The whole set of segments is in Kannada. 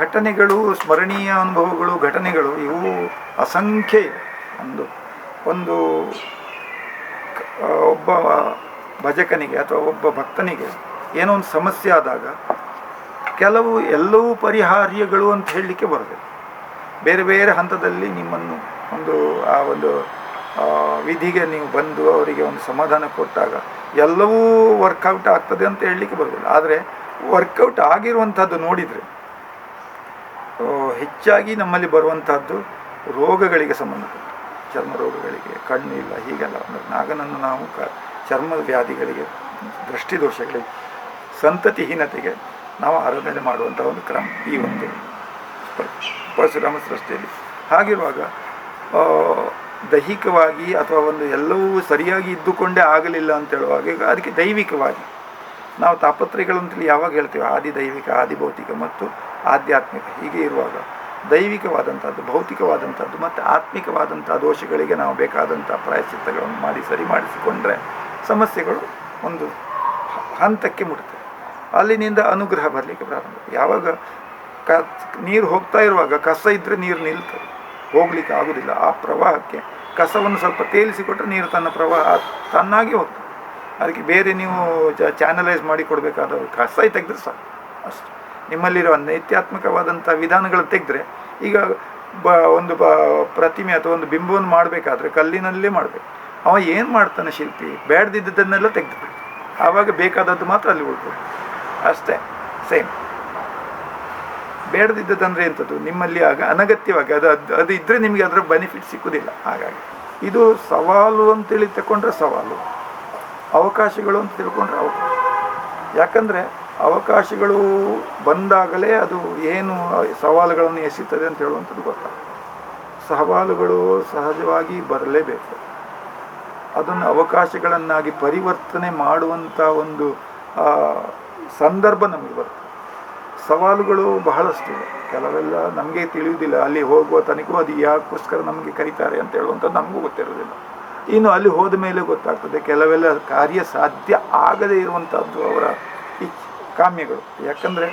ಘಟನೆಗಳು, ಸ್ಮರಣೀಯ ಅನುಭವಗಳು, ಘಟನೆಗಳು ಇವು ಅಸಂಖ್ಯ ಇದೆ. ಒಂದು ಒಂದು ಒಬ್ಬ ಭಜಕನಿಗೆ ಅಥವಾ ಒಬ್ಬ ಭಕ್ತನಿಗೆ ಏನೋ ಒಂದು ಸಮಸ್ಯೆ ಆದಾಗ ಎಲ್ಲವೂ ಪರಿಹಾರ್ಯಗಳು ಅಂತ ಹೇಳಲಿಕ್ಕೆ ಬರುತ್ತೆ. ಬೇರೆ ಬೇರೆ ಹಂತದಲ್ಲಿ ನಿಮ್ಮನ್ನು ಒಂದು ವಿಧಿಗೆ ನೀವು ಬಂದು ಅವರಿಗೆ ಒಂದು ಸಮಾಧಾನ ಕೊಟ್ಟಾಗ ಎಲ್ಲವೂ ವರ್ಕೌಟ್ ಆಗ್ತದೆ ಅಂತ ಹೇಳಲಿಕ್ಕೆ ಬರೋದಿಲ್ಲ. ಆದರೆ ವರ್ಕೌಟ್ ಆಗಿರುವಂಥದ್ದು ನೋಡಿದರೆ ಹೆಚ್ಚಾಗಿ ನಮ್ಮಲ್ಲಿ ಬರುವಂಥದ್ದು ರೋಗಗಳಿಗೆ ಸಂಬಂಧಪಟ್ಟ, ಚರ್ಮ ರೋಗಗಳಿಗೆ, ಕಣ್ಣು ಇಲ್ಲ ಹೀಗೆಲ್ಲ. ಅಂದರೆ ನಾಗನನ್ನು ನಾವು ಚರ್ಮ ವ್ಯಾಧಿಗಳಿಗೆ, ದೃಷ್ಟಿದೋಷಗಳಿಗೆ, ಸಂತತಿಹೀನತೆಗೆ ನಾವು ಆರಾಧನೆ ಮಾಡುವಂಥ ಒಂದು ಕ್ರಮ ಈ ಒಂದು ಪರಶುರಾಮ ಸೃಷ್ಟಿಯಲ್ಲಿ. ಹಾಗಿರುವಾಗ ದೈಹಿಕವಾಗಿ ಅಥವಾ ಎಲ್ಲವೂ ಸರಿಯಾಗಿ ಇದ್ದುಕೊಂಡೇ ಆಗಲಿಲ್ಲ ಅಂತ ಹೇಳುವಾಗ ಈಗ ಅದಕ್ಕೆ ದೈವಿಕವಾಗಿ ನಾವು ತಾಪತ್ರಯಗಳಂತೇಳಿ ಯಾವಾಗ ಹೇಳ್ತೀವಿ, ಆದಿ ದೈವಿಕ, ಆದಿ ಭೌತಿಕ ಮತ್ತು ಆಧ್ಯಾತ್ಮಿಕ. ಹೀಗೆ ಇರುವಾಗ ದೈವಿಕವಾದಂಥದ್ದು, ಭೌತಿಕವಾದಂಥದ್ದು ಮತ್ತು ಆತ್ಮಿಕವಾದಂಥ ದೋಷಗಳಿಗೆ ನಾವು ಬೇಕಾದಂಥ ಪ್ರಾಯಶ್ಚಿತ್ತಗಳನ್ನು ಮಾಡಿ ಸರಿ ಮಾಡಿಸಿಕೊಂಡ್ರೆ ಸಮಸ್ಯೆಗಳು ಒಂದು ಹಂತಕ್ಕೆ ಮುಟ್ತವೆ. ಅಲ್ಲಿನಿಂದ ಅನುಗ್ರಹ ಬರಲಿಕ್ಕೆ ಪ್ರಾರಂಭ. ಯಾವಾಗ ನೀರು ಹೋಗ್ತಾ ಇರುವಾಗ ಕಸ ಇದ್ದರೆ ನೀರು ನಿಲ್ತದೆ, ಹೋಗ್ಲಿಕ್ಕೆ ಆಗೋದಿಲ್ಲ. ಆ ಪ್ರವಾಹಕ್ಕೆ ಕಸವನ್ನು ಸ್ವಲ್ಪ ತೇಲಿಸಿಕೊಟ್ರೆ ನೀರು ತನ್ನ ಪ್ರವಾಹ ತನ್ನಾಗಿ ಹೋಗ್ತದೆ. ಅದಕ್ಕೆ ಬೇರೆ ನೀವು ಚಾನಲೈಸ್ ಮಾಡಿ ಕೊಡಬೇಕಾದ ಕಸ ತೆಗೆದ್ರೆ ಸಾಕು ಅಷ್ಟು. ನಿಮ್ಮಲ್ಲಿರೋ ನೈತ್ಯಾತ್ಮಕವಾದಂಥ ವಿಧಾನಗಳು ತೆಗೆದ್ರೆ, ಈಗ ಒಂದು ಪ್ರತಿಮೆ ಅಥವಾ ಒಂದು ಬಿಂಬವನ್ನು ಮಾಡಬೇಕಾದ್ರೆ ಕಲ್ಲಿನಲ್ಲೇ ಮಾಡಬೇಕು. ಅವ ಏನು ಮಾಡ್ತಾನೆ ಶಿಲ್ಪಿ, ಬೇಡದಿದ್ದದನ್ನೆಲ್ಲ ತೆಗೆದುಬಿಟ್ಟು ಆವಾಗ ಬೇಕಾದದ್ದು ಮಾತ್ರ ಅಲ್ಲಿ ಉಳ್ಬೋದು ಅಷ್ಟೇ. ಸೇಮ್ ಬೇಡದಿದ್ದದಂದರೆ ಎಂಥದ್ದು, ನಿಮ್ಮಲ್ಲಿ ಆಗ ಅನಗತ್ಯವಾಗಿ ಅದು ಇದ್ದರೆ ನಿಮಗೆ ಅದರ ಬೆನಿಫಿಟ್ ಸಿಕ್ಕುವುದಿಲ್ಲ. ಹಾಗಾಗಿ ಇದು ಸವಾಲು ಅಂತೇಳಿ ತಗೊಂಡ್ರೆ ಸವಾಲು, ಅವಕಾಶಗಳು ಅಂತ ತಿಳ್ಕೊಂಡ್ರೆ ಅವಕಾಶ. ಯಾಕಂದರೆ ಅವಕಾಶಗಳು ಬಂದಾಗಲೇ ಅದು ಏನು ಸವಾಲುಗಳನ್ನು ಎಸೀತದೆ ಅಂತ ಹೇಳುವಂಥದ್ದು ಗೊತ್ತಾಗ್ತದೆ. ಸವಾಲುಗಳು ಸಹಜವಾಗಿ ಬರಲೇಬೇಕು. ಅದನ್ನು ಅವಕಾಶಗಳನ್ನಾಗಿ ಪರಿವರ್ತನೆ ಮಾಡುವಂಥ ಒಂದು ಸಂದರ್ಭ ನಮಗೆ ಬರ್ತದೆ. ಸವಾಲುಗಳು ಬಹಳಷ್ಟಿದೆ. ಕೆಲವೆಲ್ಲ ನಮಗೆ ತಿಳಿಯುವುದಿಲ್ಲ, ಅಲ್ಲಿ ಹೋಗುವ ತನಕ ಅದು ಯಾಕೋಸ್ಕರ ನಮಗೆ ಕರೀತಾರೆ ಅಂತ ಹೇಳುವಂಥದ್ದು ನಮಗೂ ಗೊತ್ತಿರೋದಿಲ್ಲ. ಇನ್ನು ಅಲ್ಲಿ ಹೋದ ಮೇಲೆ ಗೊತ್ತಾಗ್ತದೆ ಕೆಲವೆಲ್ಲ ಕಾರ್ಯ ಸಾಧ್ಯ ಆಗದೇ ಇರುವಂಥದ್ದು ಅವರ ಕಾಮ್ಯಗಳು. ಯಾಕಂದರೆ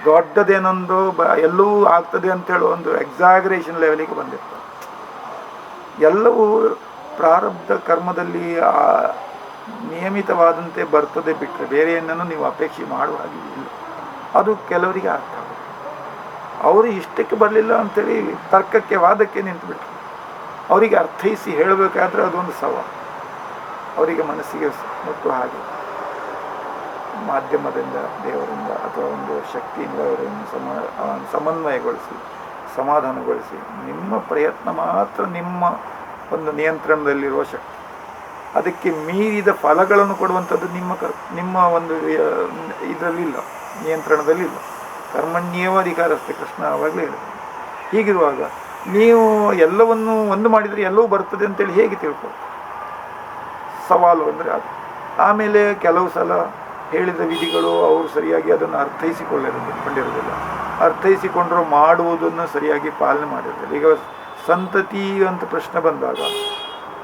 ದೊಡ್ಡದೇನೊಂದು ಎಲ್ಲವೂ ಆಗ್ತದೆ ಅಂತೇಳೋ ಒಂದು ಎಕ್ಸಾಗರೇಷನ್ ಲೆವೆಲಿಗೆ ಬಂದಿರ್ತದೆ. ಎಲ್ಲವೂ ಪ್ರಾರಬ್ಧ ಕರ್ಮದಲ್ಲಿ ನಿಯಮಿತವಾದಂತೆ ಬರ್ತದೆ ಬಿಟ್ಟರೆ ಬೇರೆ ಏನನ್ನು ನೀವು ಅಪೇಕ್ಷೆ ಮಾಡುವ ಹಾಗಿಲ್ಲ. ಅದು ಕೆಲವರಿಗೆ ಅರ್ಥ ಆಗುತ್ತೆ. ಅವರು ಇಷ್ಟಕ್ಕೆ ಬರಲಿಲ್ಲ ಅಂಥೇಳಿ ತರ್ಕಕ್ಕೆ, ವಾದಕ್ಕೆ ನಿಂತುಬಿಟ್ರು. ಅವರಿಗೆ ಅರ್ಥೈಸಿ ಹೇಳಬೇಕಾದ್ರೆ ಅದೊಂದು ಸವಾಲು, ಅವರಿಗೆ ಮನಸ್ಸಿಗೆ ಮುಟ್ಟುವ ಹಾಗೆ ಮಾಧ್ಯಮದಿಂದ, ದೇವರಿಂದ ಅಥವಾ ಒಂದು ಶಕ್ತಿಯಿಂದ ಅವರನ್ನು ಸಮನ್ವಯಗೊಳಿಸಿ, ಸಮಾಧಾನಗೊಳಿಸಿ, ನಿಮ್ಮ ಪ್ರಯತ್ನ ಮಾತ್ರ ನಿಮ್ಮ ಒಂದು ನಿಯಂತ್ರಣದಲ್ಲಿರುವ ಶಕ್ತಿ. ಅದಕ್ಕೆ ಮೀರಿದ ಫಲಗಳನ್ನು ಕೊಡುವಂಥದ್ದು ನಿಮ್ಮ ಒಂದು ಇದರಲ್ಲಿಲ್ಲ, ನಿಯಂತ್ರಣದಲ್ಲಿಲ್ಲ. ಕರ್ಮಣ್ಯೇವ ಅಧಿಕಾರಸ್ಥೆ, ಕೃಷ್ಣ ಆವಾಗಲೇ ಹೇಳಿದೆ. ಹೀಗಿರುವಾಗ ನೀವು ಎಲ್ಲವನ್ನು ಒಂದು ಮಾಡಿದರೆ ಎಲ್ಲವೂ ಬರ್ತದೆ ಅಂತೇಳಿ ಹೇಗೆ ತಿಳ್ಕೊ? ಸವಾಲು ಅಂದರೆ ಅದು. ಆಮೇಲೆ ಕೆಲವು ಸಲ ಹೇಳಿದ ವಿಧಿಗಳು ಅವರು ಸರಿಯಾಗಿ ಅದನ್ನು ಕೊಂಡಿರೋದಿಲ್ಲ. ಅರ್ಥೈಸಿಕೊಂಡ್ರೂ ಮಾಡುವುದನ್ನು ಸರಿಯಾಗಿ ಪಾಲನೆ ಮಾಡಿರೋದಿಲ್ಲ. ಈಗ ಸಂತತಿ ಅಂತ ಪ್ರಶ್ನೆ ಬಂದಾಗ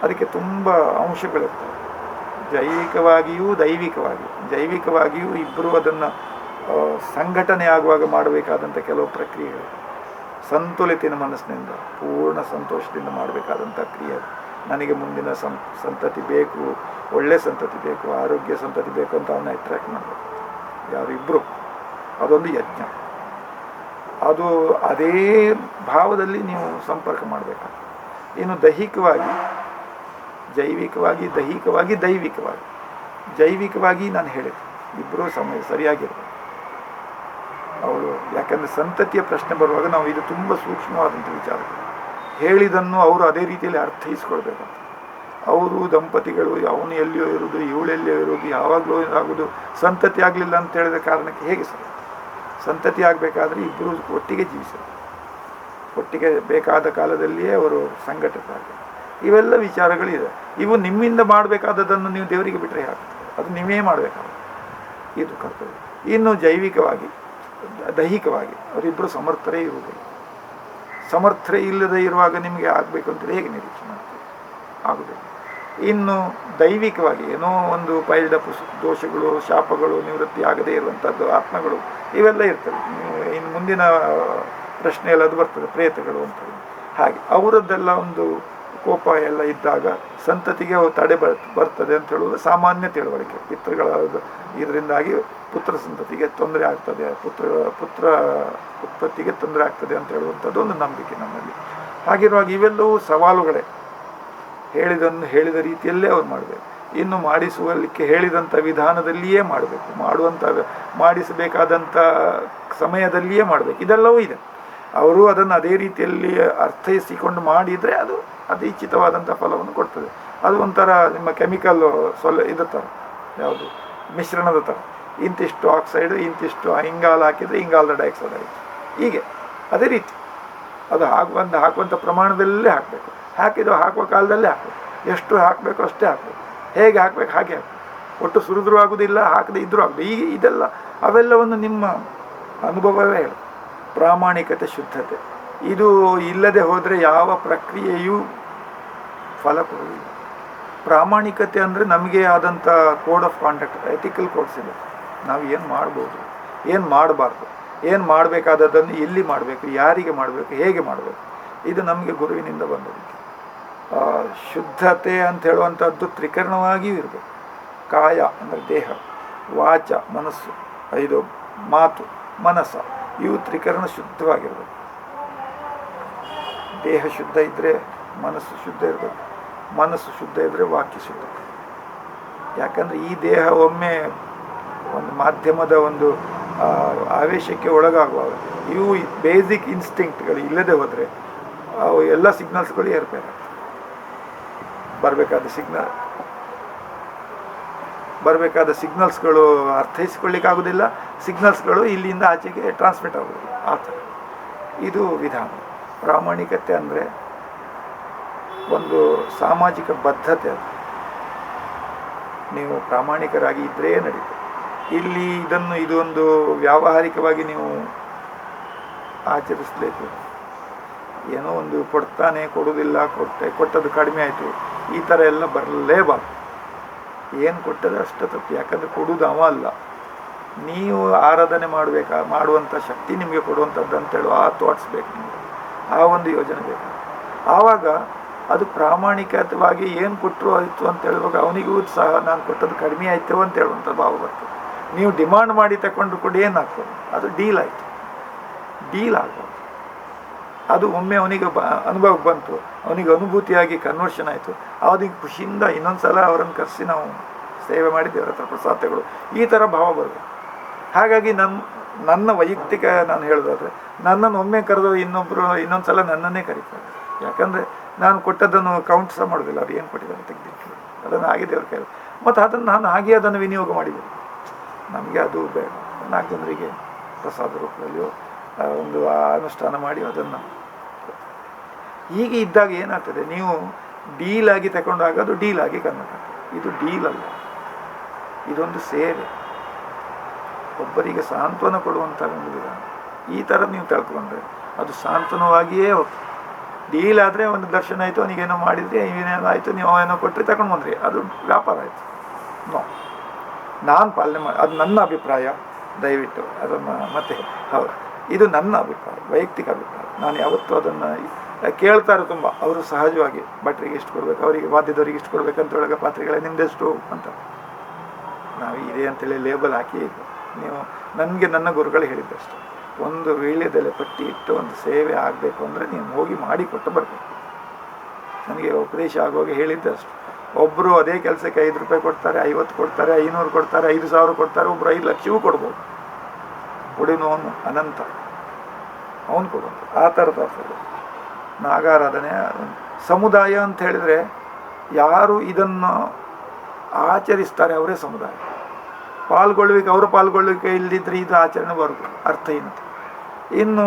ಅದಕ್ಕೆ ತುಂಬ ಅಂಶಗಳಿರ್ತವೆ. ಜೈವಿಕವಾಗಿಯೂ ಇಬ್ಬರು ಅದನ್ನು ಸಂಘಟನೆ ಆಗುವಾಗ ಮಾಡಬೇಕಾದಂಥ ಕೆಲವು ಪ್ರಕ್ರಿಯೆಗಳು, ಸಂತುಲಿತ ಮನಸ್ಸಿನಿಂದ ಪೂರ್ಣ ಸಂತೋಷದಿಂದ ಮಾಡಬೇಕಾದಂಥ ಕ್ರಿಯೆ. ನನಗೆ ಮುಂದಿನ ಸಂತತಿ ಬೇಕು, ಒಳ್ಳೆ ಸಂತತಿ ಬೇಕು, ಆರೋಗ್ಯ ಸಂತತಿ ಬೇಕು ಅಂತ ಅವನ್ನ ಅಟ್ರ್ಯಾಕ್ಟ್ ಮಾಡಬೇಕು ಯಾರಿಬ್ಬರು. ಅದೊಂದು ಯಜ್ಞ. ಅದು ಅದೇ ಭಾವದಲ್ಲಿ ನೀವು ಸಂಪರ್ಕ ಮಾಡಬೇಕಾಗ್ತದೆ. ಇನ್ನು ಜೈವಿಕವಾಗಿ ನಾನು ಹೇಳಿದೆ ಇಬ್ಬರೂ ಸರಿಯಾಗಿರ್ಬೇಕು ಅವಳು. ಯಾಕಂದರೆ ಸಂತತಿಯ ಪ್ರಶ್ನೆ ಬರುವಾಗ ನಾವು ಇದು ತುಂಬ ಸೂಕ್ಷ್ಮವಾದಂಥ ವಿಚಾರ. ಹೇಳಿದನ್ನು ಅವರು ಅದೇ ರೀತಿಯಲ್ಲಿ ಅರ್ಥೈಸ್ಕೊಳ್ಬೇಕಂತ. ಅವರು ದಂಪತಿಗಳು ಅವನು ಎಲ್ಲಿಯೋ ಇರೋದು, ಇವಳೆಲ್ಲಿಯೋ ಇರೋದು, ಯಾವಾಗಲೂ ಆಗೋದು, ಸಂತತಿ ಆಗಲಿಲ್ಲ ಅಂತ ಹೇಳಿದ ಕಾರಣಕ್ಕೆ ಹೇಗೆ ಸರ್? ಸಂತತಿ ಆಗಬೇಕಾದ್ರೆ ಇಬ್ಬರು ಒಟ್ಟಿಗೆ ಜೀವಿಸಬೇಕು, ಒಟ್ಟಿಗೆ ಬೇಕಾದ ಕಾಲದಲ್ಲಿಯೇ ಅವರು ಸಂಘಟಿತರಾಗಬೇಕು. ಇವೆಲ್ಲ ವಿಚಾರಗಳಿದೆ. ಇವು ನಿಮ್ಮಿಂದ ಮಾಡಬೇಕಾದದನ್ನು ನೀವು ದೇವರಿಗೆ ಬಿಟ್ಟರೆ ಆಗ್ತದೆ, ಅದು ನೀವೇ ಮಾಡಬೇಕಾಗುತ್ತೆ. ಇದು ಕರ್ತವ್ಯ. ಇನ್ನು ದೈಹಿಕವಾಗಿ ಅವರಿಬ್ಬರು ಸಮರ್ಥರೇ ಇರುವುದಿಲ್ಲ. ಸಮರ್ಥರೇ ಇಲ್ಲದೆ ಇರುವಾಗ ನಿಮಗೆ ಆಗಬೇಕು ಅಂತೇಳಿ ಹೇಗೆ ನಿರೀಕ್ಷೆ ಮಾಡ್ತೀವಿ? ಆಗುವುದಿಲ್ಲ. ಇನ್ನು ದೈವಿಕವಾಗಿ ಏನೋ ಒಂದು ಪೈಲ್ಡ ದೋಷಗಳು, ಶಾಪಗಳು ನಿವೃತ್ತಿ ಆಗದೇ ಇರುವಂಥದ್ದು ಆತ್ಮಗಳು ಇವೆಲ್ಲ ಇರ್ತವೆ. ಇನ್ನು ಮುಂದಿನ ಪ್ರಶ್ನೆಯಲ್ಲಿ ಅದು ಬರ್ತದೆ, ಪ್ರೇತಗಳು ಅಂತ. ಹಾಗೆ ಅವರದ್ದೆಲ್ಲ ಒಂದು ಕೋಪ ಎಲ್ಲ ಇದ್ದಾಗ ಸಂತತಿಗೆ ಅವು ತಡೆ ಬರ್ತದೆ ಅಂತ ಹೇಳುವುದು ಸಾಮಾನ್ಯ ತಿಳುವಳಿಕೆ. ಪಿತೃಗಳ ಇದರಿಂದಾಗಿ ಪುತ್ರ ಸಂತತಿಗೆ ತೊಂದರೆ ಆಗ್ತದೆ, ಪುತ್ರ ಉತ್ಪತ್ತಿಗೆ ತೊಂದರೆ ಆಗ್ತದೆ ಅಂತ ಹೇಳುವಂಥದ್ದು ಒಂದು ನಂಬಿಕೆ ನಮ್ಮಲ್ಲಿ. ಹಾಗಿರುವಾಗ ಇವೆಲ್ಲವೂ ಸವಾಲುಗಳೇ. ಹೇಳಿದ ರೀತಿಯಲ್ಲೇ ಅವ್ರು ಮಾಡಬೇಕು. ಇನ್ನು ಮಾಡಿಸುವಲಿಕ್ಕೆ ಹೇಳಿದಂಥ ವಿಧಾನದಲ್ಲಿಯೇ ಮಾಡಬೇಕು, ಮಾಡಿಸಬೇಕಾದಂಥ ಸಮಯದಲ್ಲಿಯೇ ಮಾಡಬೇಕು. ಇದೆಲ್ಲವೂ ಇದೆ. ಅವರು ಅದನ್ನು ಅದೇ ರೀತಿಯಲ್ಲಿ ಅರ್ಥೈಸಿಕೊಂಡು ಮಾಡಿದರೆ ಅದು ಇಚ್ಛಿತವಾದಂಥ ಫಲವನ್ನು ಕೊಡ್ತದೆ. ಅದು ಒಂಥರ ನಿಮ್ಮ ಕೆಮಿಕಲ್ ಇದು ಥರ, ಯಾವುದು ಮಿಶ್ರಣದ ಥರ. ಇಂತಿಷ್ಟು ಆಕ್ಸೈಡು, ಇಂತಿಷ್ಟು ಇಂಗಾಲ ಹಾಕಿದರೆ ಇಂಗಾಲದ ಡೈಆಕ್ಸೈಡ್ ಆಯಿತು. ಹೀಗೆ ಅದೇ ರೀತಿ ಅದು ಹಾಕುವಂಥ ಪ್ರಮಾಣದಲ್ಲೇ ಹಾಕಬೇಕು. ಹಾಕುವ ಕಾಲದಲ್ಲೇ ಹಾಕಬೇಕು. ಎಷ್ಟು ಹಾಕಬೇಕು ಅಷ್ಟೇ ಹಾಕಬೇಕು. ಹೇಗೆ ಹಾಕಬೇಕು ಹಾಗೆ ಹಾಕಬೇಕು. ಒಟ್ಟು ಸುರಿದ್ರೂ ಆಗೋದಿಲ್ಲ, ಹಾಕದೇ ಇದ್ರೂ ಆಗೋದು. ಇದೆಲ್ಲ ಅವೆಲ್ಲವನ್ನು ನಿಮ್ಮ ಅನುಭವವೇ ಹೇಳು. ಪ್ರಾಮಾಣಿಕತೆ, ಶುದ್ಧತೆ ಇದು ಇಲ್ಲದೆ ಹೋದರೆ ಯಾವ ಪ್ರಕ್ರಿಯೆಯೂ ಫಲ ಕೊಡುವುದಿಲ್ಲ. ಪ್ರಾಮಾಣಿಕತೆ ಅಂದರೆ ನಮಗೆ ಆದಂಥ code of conduct, ethical codes ಇದೆ. ನಾವು ಏನು ಮಾಡ್ಬೋದು, ಏನು ಮಾಡಬಾರ್ದು, ಏನು ಮಾಡಬೇಕಾದದ್ದನ್ನು ಎಲ್ಲಿ ಮಾಡಬೇಕು, ಯಾರಿಗೆ ಮಾಡಬೇಕು, ಹೇಗೆ ಮಾಡಬೇಕು, ಇದು ನಮಗೆ ಗುರುವಿನಿಂದ ಬಂದದ್ದು. ಶುದ್ಧತೆ ಅಂತ ಹೇಳುವಂಥದ್ದು ತ್ರಿಕರಣವಾಗಿಯೂ ಇರಬೇಕು. ಕಾಯ ಅಂದರೆ ದೇಹ, ವಾಚ ಮನಸ್ಸು, ಇದು ಮಾತು ಮನಸ್ಸ, ಇವು ತ್ರಿಕರಣ ಶುದ್ಧವಾಗಿರಬೇಕು. ದೇಹ ಶುದ್ಧ ಇದ್ದರೆ ಮನಸ್ಸು ಶುದ್ಧ ಇರಬೇಕು, ಮನಸ್ಸು ಶುದ್ಧ ಇದ್ದರೆ ವಾಕ್ಯ ಶುದ್ಧ. ಯಾಕಂದರೆ ಈ ದೇಹ ಒಮ್ಮೆ ಒಂದು ಮಾಧ್ಯಮದ ಒಂದು ಆವೇಶಕ್ಕೆ ಒಳಗಾಗುವಾಗ ಇವು ಬೇಸಿಕ್ ಇನ್ಸ್ಟಿಂಕ್ಟ್ಗಳು ಇಲ್ಲದೆ ಹೋದರೆ ಅವು ಎಲ್ಲ ಸಿಗ್ನಲ್ಸ್ಗಳು ಏರ್ಪೇರ ಬರಬೇಕಾದ ಸಿಗ್ನಲ್ಸ್ಗಳು ಅರ್ಥೈಸಿಕೊಳ್ಳಿಕ್ಕಾಗೋದಿಲ್ಲ. ಸಿಗ್ನಲ್ಸ್ಗಳು ಇಲ್ಲಿಂದ ಆಚೆಗೆ ಟ್ರಾನ್ಸ್ಮಿಟ್ ಆಗೋದಿಲ್ಲ. ಆ ಥರ ಇದು ವಿಧಾನ. ಪ್ರಾಮಾಣಿಕತೆ ಅಂದರೆ ಒಂದು ಸಾಮಾಜಿಕ ಬದ್ಧತೆ. ಅದು ನೀವು ಪ್ರಾಮಾಣಿಕರಾಗಿ ಇದ್ದರೆ ನಡೀತದೆ. ಇಲ್ಲಿ ಇದೊಂದು ವ್ಯಾವಹಾರಿಕವಾಗಿ ನೀವು ಆಚರಿಸಬೇಕು. ಏನೋ ಒಂದು ಕೊಡ್ತಾನೆ, ಕೊಡೋದಿಲ್ಲ, ಕೊಟ್ಟದ್ದು ಕಡಿಮೆ ಆಯಿತು, ಈ ಥರ ಎಲ್ಲ ಬರಲೇಬಾರ್ದು. ಏನು ಕೊಟ್ಟರೆ ಅಷ್ಟು ತಪ್ಪು. ಯಾಕಂದರೆ ಕೊಡುವುದು ಅವ ಅಲ್ಲ, ನೀವು ಆರಾಧನೆ ಮಾಡುವಂಥ ಶಕ್ತಿ ನಿಮಗೆ ಕೊಡುವಂಥದ್ದು ಅಂತೇಳು ಆ ಥಾಟ್ಸ್ ಬೇಕು ನಿಮಗೆ, ಆ ಒಂದು ಯೋಜನೆ ಬೇಕು. ಆವಾಗ ಅದು ಪ್ರಾಮಾಣಿಕವಾಗಿ ಏನು ಕೊಟ್ಟರು ಆಯಿತು ಅಂತ ಹೇಳುವಾಗ ಅವನಿಗೂ ಸಹ ನಾನು ಕೊಟ್ಟದ್ದು ಕಡಿಮೆ ಆಯ್ತೇವೆ ಅಂತ ಹೇಳುವಂಥ ಭಾವ ಬರ್ತದೆ. ನೀವು ಡಿಮಾಂಡ್ ಮಾಡಿ ತಗೊಂಡು ಕೂಡ ಏನಾಗ್ತದೆ, ಅದು ಡೀಲ್ ಆಯಿತು. ಡೀಲ್ ಆಗ್ಬೋದು. ಅದು ಒಮ್ಮೆ ಅವನಿಗೆ ಅನುಭವಕ್ಕೆ ಬಂತು, ಅವನಿಗೆ ಅನುಭೂತಿಯಾಗಿ ಕನ್ವರ್ಷನ್ ಆಯಿತು, ಅವನಿಗೆ ಖುಷಿಯಿಂದ ಇನ್ನೊಂದು ಸಲ ಅವರನ್ನು ಕರೆಸಿ ನಾವು ಸೇವೆ ಮಾಡಿದ್ದೇವೆ, ಅವ್ರ ಹತ್ರ ಪ್ರಸಾದಗಳು, ಈ ಥರ ಭಾವ ಬರಬೇಕು. ಹಾಗಾಗಿ ನನ್ನ ವೈಯಕ್ತಿಕ ನಾನು ಹೇಳೋದಾದರೆ, ನನ್ನನ್ನು ಒಮ್ಮೆ ಕರೆದು ಇನ್ನೊಂದು ಸಲ ನನ್ನನ್ನೇ ಕರೀತಾರೆ. ಯಾಕಂದರೆ ನಾನು ಕೊಟ್ಟದ್ದನ್ನು ಕೌಂಟ್ ಸಹ ಮಾಡೋದಿಲ್ಲ. ಅವ್ರು ಏನು ಕೊಟ್ಟಿದ್ದಾರೆ ತೆಗೆದಿಟ್ಟು ಅದನ್ನು ಹಾಗೆ ದೇವ್ರ ಕೈ, ಮತ್ತು ನಾನು ಹಾಗೆ ಅದನ್ನು ವಿನಿಯೋಗ ಮಾಡಿದ್ದೇನೆ. ನಮಗೆ ಅದು ಬೇಡ. 4 ಜನರಿಗೆ ಪ್ರಸಾದ ರೂಪದಲ್ಲಿಯೋ ಒಂದು ಅನುಷ್ಠಾನ ಮಾಡಿ ಅದನ್ನು ಹೀಗೆ ಇದ್ದಾಗ ಏನಾಗ್ತದೆ, ನೀವು ಡೀಲಾಗಿ ತಗೊಂಡಾಗ ಅದು ಡೀಲಾಗಿ ಕನ್ವರ್ಟ್ ಆಗ್ತದೆ. ಇದು ಡೀಲ್ ಅಲ್ಲ, ಇದೊಂದು ಸೇವೆ, ಒಬ್ಬರಿಗೆ ಸಾಂತ್ವನ ಕೊಡುವಂಥ ಒಂದು ವಿಧಾನ. ಈ ಥರ ನೀವು ತಿಳ್ಕೊಂಡ್ರೆ ಅದು ಸಾಂತ್ವನವಾಗಿಯೇ ಹೋಗ್ತದೆ. ಡೀಲ್ ಆದರೆ ಒಂದು ದರ್ಶನ ಆಯಿತು, ಅವನಿಗೇನೋ ಮಾಡಿದರೆ, ಏನೇನೋ ಆಯಿತು, ನೀವು ಏನೋ ಕೊಟ್ಟರೆ ತಗೊಂಡು ಬಂದ್ರಿ, ಅದು ವ್ಯಾಪಾರ ಆಯಿತು. ನಾನು ಪಾಲನೆ ಮಾಡಿ, ಅದು ನನ್ನ ಅಭಿಪ್ರಾಯ. ದಯವಿಟ್ಟು ಅದನ್ನು ಮತ್ತೆ ಹೌದು, ಇದು ನನ್ನ ಅಭಿಪ್ರಾಯ, ವೈಯಕ್ತಿಕ ಅಭಿಪ್ರಾಯ. ನಾನು ಯಾವತ್ತೂ ಅದನ್ನು ಕೇಳ್ತಾರೆ ತುಂಬ. ಅವರು ಸಹಜವಾಗಿ ಭಟ್ರಿಗೆ ಇಷ್ಟು ಕೊಡಬೇಕು, ಅವರಿಗೆ ವಾದ್ಯದವರಿಗೆ ಇಷ್ಟು ಕೊಡಬೇಕಂತ ಒಳಗೆ ಪಾತ್ರೆಗಳೇ ನಿಮ್ಮದೆಷ್ಟು ಅಂತ ನಾವು ಇದೆ ಅಂತೇಳಿ ಲೇಬಲ್ ಹಾಕಿ, ನೀವು ನನಗೆ ನನ್ನ ಗುರುಗಳು ಹೇಳಿದ್ದಷ್ಟು, ಒಂದು ವೀಳ್ಯದೆಲೆ ಪಟ್ಟಿ ಇಟ್ಟು ಒಂದು ಸೇವೆ ಆಗಬೇಕು ಅಂದರೆ ನೀವು ಹೋಗಿ ಮಾಡಿಕೊಟ್ಟು ಬರಬೇಕು. ನನಗೆ ಉಪದೇಶ ಆಗುವಾಗ ಹೇಳಿದ್ದಷ್ಟು. ಒಬ್ಬರು ಅದೇ ಕೆಲಸಕ್ಕೆ 5 ರೂಪಾಯಿ ಕೊಡ್ತಾರೆ, 50 ಕೊಡ್ತಾರೆ, 500 ಕೊಡ್ತಾರೆ, 5,000 ಕೊಡ್ತಾರೆ, ಒಬ್ಬರು 5 ಲಕ್ಷವೂ ಕೊಡ್ಬೋದು. ಕೊಡಿನೋನು ಅನಂತ, ಅವನು ಕೊಡುವಂಥ ಆ ಥರದ ನಾಗಾರಾಧನೆ ಸಮುದಾಯ ಅಂತ ಹೇಳಿದರೆ ಯಾರು ಇದನ್ನು ಆಚರಿಸ್ತಾರೆ ಅವರೇ ಸಮುದಾಯ. ಅವರ ಪಾಲ್ಗೊಳ್ಳುವಿಕೆ ಇಲ್ಲದಿದ್ದರೆ ಇದು ಆಚರಣೆ ಬರೋದು ಅರ್ಥಹೀನತೆ. ಇನ್ನು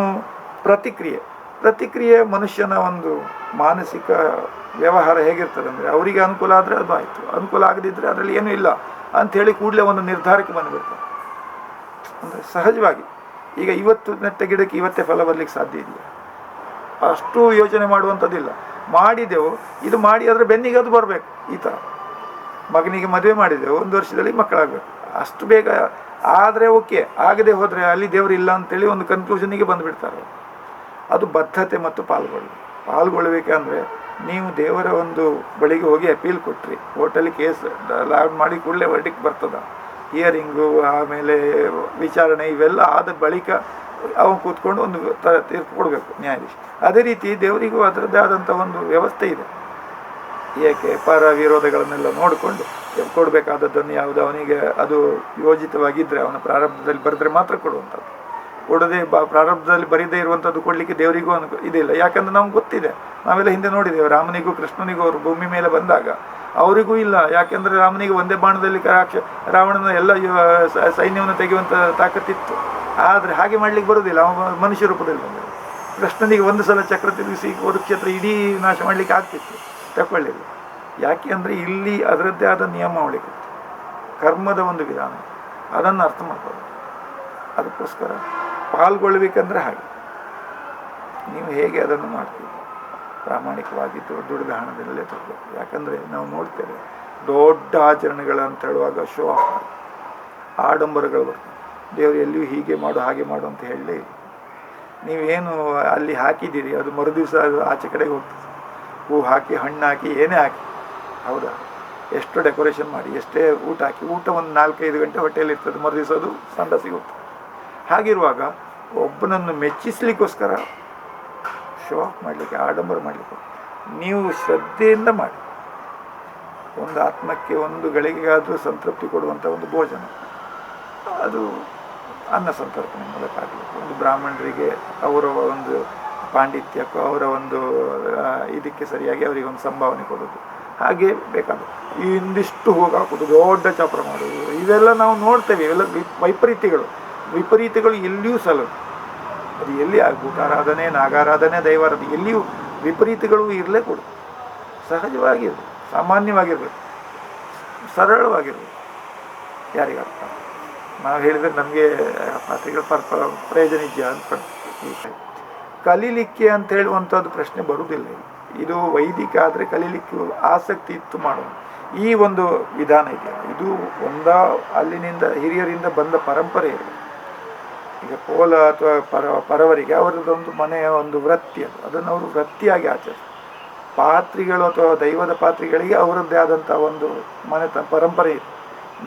ಪ್ರತಿಕ್ರಿಯೆ ಮನುಷ್ಯನ ಒಂದು ಮಾನಸಿಕ ವ್ಯವಹಾರ ಹೇಗಿರ್ತದೆ ಅಂದರೆ, ಅವರಿಗೆ ಅನುಕೂಲ ಆದರೆ ಅದು ಆಯಿತು, ಅನುಕೂಲ ಆಗದಿದ್ದರೆ ಅದರಲ್ಲಿ ಏನೂ ಇಲ್ಲ ಅಂಥೇಳಿ ಕೂಡಲೇ ಒಂದು ನಿರ್ಧಾರಕ್ಕೆ ಬಂದುಬಿಡ್ತಾರೆ. ಅಂದರೆ ಸಹಜವಾಗಿ ಈಗ ಇವತ್ತು ನೆಟ್ಟ ಗಿಡಕ್ಕೆ ಇವತ್ತೇ ಫಲ ಬರಲಿಕ್ಕೆ ಸಾಧ್ಯ ಇಲ್ಲ, ಅಷ್ಟು ಯೋಚನೆ ಮಾಡುವಂಥದ್ದಿಲ್ಲ. ಮಾಡಿದೆವು, ಇದು ಮಾಡಿ ಅದರ ಬೆನ್ನಿಗೆ ಅದು ಬರಬೇಕು. ಈ ಥರ ಮಗನಿಗೆ ಮದುವೆ ಮಾಡಿದೆವು, 1 ವರ್ಷದಲ್ಲಿ ಮಕ್ಕಳಾಗಬೇಕು, ಅಷ್ಟು ಬೇಗ ಆದರೆ ಓಕೆ, ಆಗದೆ ಹೋದರೆ ಅಲ್ಲಿ ದೇವರು ಇಲ್ಲ ಅಂತೇಳಿ ಒಂದು ಕನ್ಕ್ಲೂಷನಿಗೆ ಬಂದುಬಿಡ್ತಾರೆ. ಅದು ಬದ್ಧತೆ ಮತ್ತು ಪಾಲ್ಗೊಳ್ಬೇಕಂದ್ರೆ ನೀವು ದೇವರ ಒಂದು ಬಳಿಗೆ ಹೋಗಿ ಅಪೀಲ್ ಕೊಟ್ರಿ, ಕೋರ್ಟಲ್ಲಿ ಕೇಸ್ ಲಾಡ್ ಮಾಡಿ ಕೂಡಲೇ ವರ್ಡಿಕ್ಟ್ ಬರ್ತದ, ಹಿಯರಿಂಗು ಆಮೇಲೆ ವಿಚಾರಣೆ ಇವೆಲ್ಲ ಆದ ಬಳಿಕ ಅವನು ಕೂತ್ಕೊಂಡು ಒಂದು ತೀರ್ಪು ಕೊಡಬೇಕು ನ್ಯಾಯಾಧೀಶ. ಅದೇ ರೀತಿ ದೇವರಿಗೂ ಅದರದ್ದೇ ಆದಂಥ ಒಂದು ವ್ಯವಸ್ಥೆ ಇದೆ. ಏಕೆ ಪರ ವಿರೋಧಗಳನ್ನೆಲ್ಲ ನೋಡಿಕೊಂಡು ಕೊಡಬೇಕಾದದ್ದನ್ನು ಯಾವುದು ಅವನಿಗೆ ಅದು ಯೋಜಿತವಾಗಿದ್ದರೆ ಅವನ ಪ್ರಾರಬ್ಧದಲ್ಲಿ ಬರೆದ್ರೆ ಮಾತ್ರ ಕೊಡುವಂಥದ್ದು. ಕೊಡದೆ ಪ್ರಾರಬ್ಧದಲ್ಲಿ ಬರೀದೇ ಇರುವಂಥದ್ದು ಕೊಡಲಿಕ್ಕೆ ದೇವರಿಗೂ ಇದಿಲ್ಲ. ಯಾಕಂದ್ರೆ ನಮ್ಗೆ ಗೊತ್ತಿದೆ, ನಾವೆಲ್ಲ ಹಿಂದೆ ನೋಡಿದ್ದೇವೆ, ರಾಮನಿಗೂ ಕೃಷ್ಣನಿಗೂ ಅವರು ಭೂಮಿ ಮೇಲೆ ಬಂದಾಗ ಅವರಿಗೂ ಇಲ್ಲ. ಯಾಕೆಂದರೆ ರಾಮನಿಗೆ ಒಂದೇ ಬಾಣದಲ್ಲಿ ರಾವಣನ ಎಲ್ಲ ಸೈನ್ಯವನ್ನು ತೆಗೆಯುವಂಥ ತಾಕತ್ತಿತ್ತು. ಆದರೆ ಹಾಗೆ ಮಾಡಲಿಕ್ಕೆ ಬರೋದಿಲ್ಲ, ಅವನ ಮನುಷ್ಯ ರೂಪದಲ್ಲಿ ಬಂದ. ಕೃಷ್ಣನಿಗೆ ಒಂದು ಸಲ ಚಕ್ರ ತಿರುಗಿಸಿ ಕುರುಕ್ಷೇತ್ರ ಇಡೀ ನಾಶ ಮಾಡಲಿಕ್ಕೆ ಆಗ್ತಿತ್ತು, ತಗೊಳ್ಳಿಲ್ಲ. ಯಾಕೆ ಅಂದರೆ ಇಲ್ಲಿ ಅದರದ್ದೇ ಆದ ನಿಯಮಾವಳಿ, ಕರ್ಮದ ಒಂದು ವಿಧಾನ, ಅದನ್ನು ಅರ್ಥ ಮಾಡ್ಬೋದು. ಅದಕ್ಕೋಸ್ಕರ ಪಾಲ್ಗೊಳ್ಬೇಕಂದ್ರೆ ಹಾಗೆ ನೀವು ಹೇಗೆ ಅದನ್ನು ಮಾಡ್ತೀವಿ, ಪ್ರಾಮಾಣಿಕವಾಗಿದ್ದು ದುಡಿದ ಹಣದಲ್ಲೇ ತರಬೇಕು. ಯಾಕಂದರೆ ನಾವು ನೋಡ್ತೇವೆ ದೊಡ್ಡ ಆಚರಣೆಗಳು ಅಂತ ಹೇಳುವಾಗ ಶೋ ಆಫ್ ಮಾಡಿ ಆಡಂಬರಗಳು ಬರ್ತವೆ. ದೇವರು ಎಲ್ಲಿಯೂ ಹೀಗೆ ಮಾಡು ಹಾಗೆ ಮಾಡು ಅಂತ ಹೇಳಲೇ ಇಲ್ಲ. ನೀವೇನು ಅಲ್ಲಿ ಹಾಕಿದ್ದೀರಿ ಅದು ಮರುದಿವಸ ಅದು ಆಚೆ ಕಡೆಗೆ ಹೋಗ್ತದೆ. ಹೂ ಹಾಕಿ, ಹಣ್ಣು ಹಾಕಿ, ಏನೇ ಹಾಕಿ, ಹೌದಾ, ಎಷ್ಟು ಡೆಕೋರೇಷನ್ ಮಾಡಿ, ಎಷ್ಟೇ ಊಟ ಹಾಕಿ, ಊಟ ಒಂದು 4-5 ಗಂಟೆ ಹೊಟ್ಟೆಯಲ್ಲಿ ಇರ್ತದೆ, ಮರುದಿವಸ ಅದು ಸಂಡಾಸಿಗೆ ಹೋಗ್ತದೆ. ಹಾಗಿರುವಾಗ ಒಬ್ಬನನ್ನು ಮೆಚ್ಚಿಸ್ಲಿಕ್ಕೋಸ್ಕರ ಶೋ ಆಫ್ ಮಾಡಲಿಕ್ಕೆ, ಆಡಂಬರ ಮಾಡಲಿಕ್ಕೆ ನೀವು ಶ್ರದ್ಧೆಯಿಂದ ಮಾಡಿ. ಒಂದು ಆತ್ಮಕ್ಕೆ ಒಂದು ಗಳಿಗೆಗಾದರೂ ಸಂತೃಪ್ತಿ ಕೊಡುವಂಥ ಒಂದು ಭೋಜನ, ಅದು ಅನ್ನ ಸಂತರ್ಪಣೆ ಮೂಲಕ ಆಗಬೇಕು. ಒಂದು ಬ್ರಾಹ್ಮಣರಿಗೆ ಅವರ ಒಂದು ಪಾಂಡಿತ್ಯಕ್ಕೂ ಅವರ ಒಂದು ಇದಕ್ಕೆ ಸರಿಯಾಗಿ ಅವರಿಗೆ ಒಂದು ಸಂಭಾವನೆ ಕೊಡೋದು, ಹಾಗೆ ಬೇಕಾದ ಇಂದಿಷ್ಟು ಹೋಗಾಕೋದು, ದೊಡ್ಡ ಚಾಪರ ಮಾಡೋದು, ಇವೆಲ್ಲ ನಾವು ನೋಡ್ತೇವೆ. ಇವೆಲ್ಲ ವಿಪರೀತಗಳು ಎಲ್ಲಿಯೂ ಸಲ್ಲದು. ಅದು ಎಲ್ಲಿ ಭೂತಾರಾಧನೆ, ನಾಗಾರಾಧನೆ, ದೈವಾರಾಧನೆ ಎಲ್ಲಿಯೂ ವಿಪರೀತಗಳು ಇರಲೇ ಕೊಡು. ಸಹಜವಾಗಿರ್ಬೇಕು, ಸಾಮಾನ್ಯವಾಗಿರ್ಬೇಕು, ಸರಳವಾಗಿರ್ಬೇಕು. ಯಾರಿಗರ್ಥ ನಾವು ಹೇಳಿದರೆ ನಮಗೆ ಪಾತ್ರಿಗಳ ಪ್ರಯೋಜನ ಇದೆಯಾ ಅಂತ ಕಲೀಲಿಕ್ಕೆ ಅಂತ ಹೇಳುವಂಥದ್ದು ಪ್ರಶ್ನೆ ಬರುವುದಿಲ್ಲ. ಇದು ವೈದಿಕ ಆದರೆ ಕಲೀಲಿಕ್ಕೆ ಆಸಕ್ತಿ ಇತ್ತು ಮಾಡುವ ಈ ಒಂದು ವಿಧಾನ ಇದೆ. ಇದು ಅಲ್ಲಿನಿಂದ ಹಿರಿಯರಿಂದ ಬಂದ ಪರಂಪರೆ ಇದೆ. ಈಗ ಪೋಲ ಅಥವಾ ಪರವರಿಗೆ ಅವರದೊಂದು ಮನೆಯ ಒಂದು ವೃತ್ತಿ, ಅದನ್ನು ಅವರು ವೃತ್ತಿಯಾಗಿ ಆಚರಿಸ್ತಾರೆ. ಪಾತ್ರಿಗಳು ಅಥವಾ ದೈವದ ಪಾತ್ರಿಗಳಿಗೆ ಅವರದ್ದೇ ಆದಂಥ ಒಂದು ಮನೆತನ ಪರಂಪರೆ ಇದೆ.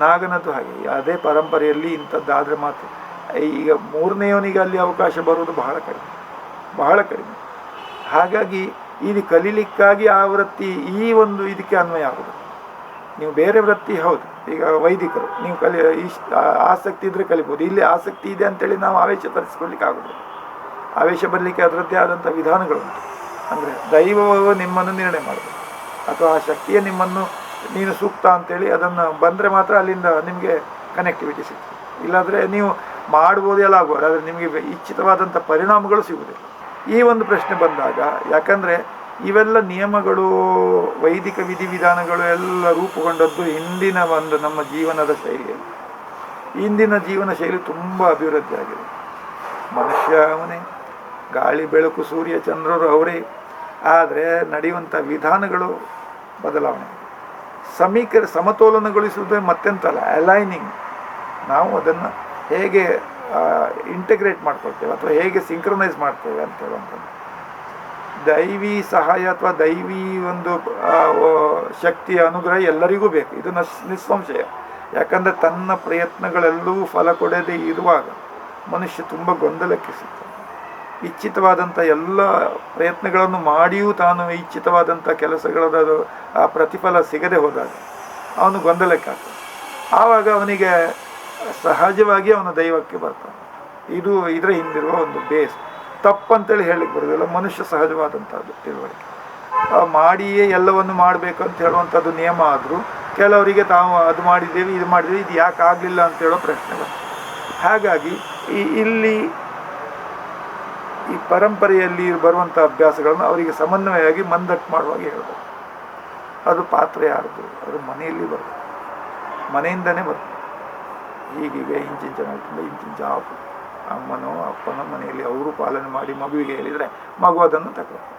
ನಾಗನದ್ದು ಹಾಗೆ ಅದೇ ಪರಂಪರೆಯಲ್ಲಿ ಇಂಥದ್ದಾದರೆ ಮಾತ್ರ. ಈಗ 3ನೇಯವನಿಗೆ ಅಲ್ಲಿ ಅವಕಾಶ ಬರುವುದು ಬಹಳ ಕಡಿಮೆ. ಹಾಗಾಗಿ ಇದು ಕಲೀಲಿಕ್ಕಾಗಿ ಆ ವೃತ್ತಿ ಈ ಒಂದು ಇದಕ್ಕೆ ಅನ್ವಯ ಆಗೋದು. ನೀವು ಬೇರೆ ವೃತ್ತಿ ಹೌದು, ಈಗ ವೈದಿಕರು ನೀವು ಆಸಕ್ತಿ ಇದ್ದರೆ ಕಲಿಬೋದು. ಇಲ್ಲಿ ಆಸಕ್ತಿ ಇದೆ ಅಂತೇಳಿ ನಾವು ಆವೇಶ ತರಿಸ್ಕೊಳ್ಲಿಕ್ಕೆ ಆಗೋದು. ಆವೇಶ ಬರಲಿಕ್ಕೆ ಅದರದ್ದೇ ಆದಂಥ ವಿಧಾನಗಳುಂಟು. ಅಂದರೆ ದೈವವು ನಿಮ್ಮನ್ನು ನಿರ್ಣಯ ಮಾಡಬೇಕು, ಅಥವಾ ಆ ಶಕ್ತಿಯೇ ನಿಮ್ಮನ್ನು ನೀನು ಸೂಕ್ತ ಅಂತೇಳಿ ಅದನ್ನು ಬಂದರೆ ಮಾತ್ರ ಅಲ್ಲಿಂದ ನಿಮಗೆ ಕನೆಕ್ಟಿವಿಟಿ ಸಿಗ್ತದೆ. ಇಲ್ಲಾಂದರೆ ನೀವು ಮಾಡ್ಬೋದು, ಎಲ್ಲ ಆಗ್ಬೋದು, ಆದರೆ ನಿಮಗೆ ಇಚ್ಛಿತವಾದಂಥ ಪರಿಣಾಮಗಳು ಸಿಗುವುದಿಲ್ಲ. ಈ ಒಂದು ಪ್ರಶ್ನೆ ಬಂದಾಗ, ಯಾಕಂದರೆ ಇವೆಲ್ಲ ನಿಯಮಗಳು, ವೈದಿಕ ವಿಧಿವಿಧಾನಗಳು ಎಲ್ಲ ರೂಪುಗೊಂಡದ್ದು ಹಿಂದಿನ ಒಂದು ನಮ್ಮ ಜೀವನದ ಶೈಲಿಯಲ್ಲಿ. ಇಂದಿನ ಜೀವನ ಶೈಲಿ ತುಂಬ ಅಭಿವೃದ್ಧಿ ಆಗಿದೆ. ಮನುಷ್ಯ ಅವನೇ, ಗಾಳಿ ಬೆಳಕು ಸೂರ್ಯ ಚಂದ್ರರು ಅವರೇ, ಆದರೆ ನಡೆಯುವಂಥ ವಿಧಾನಗಳು ಬದಲಾವಣೆ. ಸಮತೋಲನಗೊಳಿಸುವುದೇ ಮತ್ತೆಂತಲ್ಲ, ಅಲೈನಿಂಗ್. ನಾವು ಅದನ್ನು ಹೇಗೆ ಇಂಟಗ್ರೇಟ್ ಮಾಡ್ಕೊಳ್ತೇವೆ ಅಥವಾ ಹೇಗೆ ಸಿಂಕ್ರನೈಸ್ ಮಾಡ್ತೇವೆ ಅಂತ ಹೇಳುವಂಥದ್ದು. ದೈವಿ ಸಹಾಯ ಅಥವಾ ದೈವಿ ಒಂದು ಶಕ್ತಿಯ ಅನುಗ್ರಹ ಎಲ್ಲರಿಗೂ ಬೇಕು, ಇದು ನಿಸ್ಸಂಶಯ. ಯಾಕಂದರೆ ತನ್ನ ಪ್ರಯತ್ನಗಳೆಲ್ಲವೂ ಫಲ ಕೊಡದೇ ಇರುವಾಗ ಮನುಷ್ಯ ತುಂಬ ಗೊಂದಲಕ್ಕೆ ಸಿಗ್ತಾನೆ. ಇಚ್ಛಿತವಾದಂಥ ಎಲ್ಲ ಪ್ರಯತ್ನಗಳನ್ನು ಮಾಡಿಯೂ ತಾನು ಇಚ್ಛಿತವಾದಂಥ ಕೆಲಸಗಳದ ಆ ಪ್ರತಿಫಲ ಸಿಗದೆ ಹೋದಾಗ ಅವನು ಗೊಂದಲಕ್ಕೆ ಆಗ್ತಾನೆ. ಆವಾಗ ಅವನಿಗೆ ಸಹಜವಾಗಿ ಅವನ ದೈವಕ್ಕೆ ಬರ್ತಾನೆ. ಇದರ ಹಿಂದಿರುವ ಒಂದು ಬೇಸ್. ತಪ್ಪಂತೇಳಿ ಹೇಳಲಿಕ್ಕೆ ಬರೋದಿಲ್ಲ, ಮನುಷ್ಯ ಸಹಜವಾದಂಥದ್ದು ತಿಳುವಳಿಕೆ. ಮಾಡಿಯೇ ಎಲ್ಲವನ್ನು ಮಾಡಬೇಕು ಅಂತ ಹೇಳುವಂಥದ್ದು ನಿಯಮ ಆದರೂ ಕೆಲವರಿಗೆ ತಾವು ಅದು ಮಾಡಿದ್ದೇವೆ ಇದು ಮಾಡಿದ್ದೇವೆ ಇದು ಯಾಕೆ ಆಗಲಿಲ್ಲ ಅಂತ ಹೇಳೋ ಪ್ರಶ್ನೆ ಬರ್ತದೆ. ಹಾಗಾಗಿ ಇಲ್ಲಿ ಈ ಪರಂಪರೆಯಲ್ಲಿ ಬರುವಂಥ ಅಭ್ಯಾಸಗಳನ್ನು ಅವರಿಗೆ ಸಮನ್ವಯವಾಗಿ ಮಂದಟ್ಟು ಮಾಡುವಾಗ ಹೇಳಬೇಕು. ಅದು ಪಾತ್ರ ಯಾರ್ದು, ಅದು ಮನೆಯಲ್ಲಿ ಬರ್ತದೆ, ಮನೆಯಿಂದನೇ ಬರ್ತದೆ. ಹೀಗೀಗ ಇಂಚಿಂಚ ಮಾಡ್ತಿಂದ ಇಂಚಿಂಚ ಅಮ್ಮನೋ ಅಪ್ಪನೋ ಮನೆಯಲ್ಲಿ ಅವರು ಪಾಲನೆ ಮಾಡಿ ಮಗುವಿಗೆ ಹೇಳಿದರೆ ಮಗು ಅದನ್ನು ತಗೊಳ್ತಾರೆ.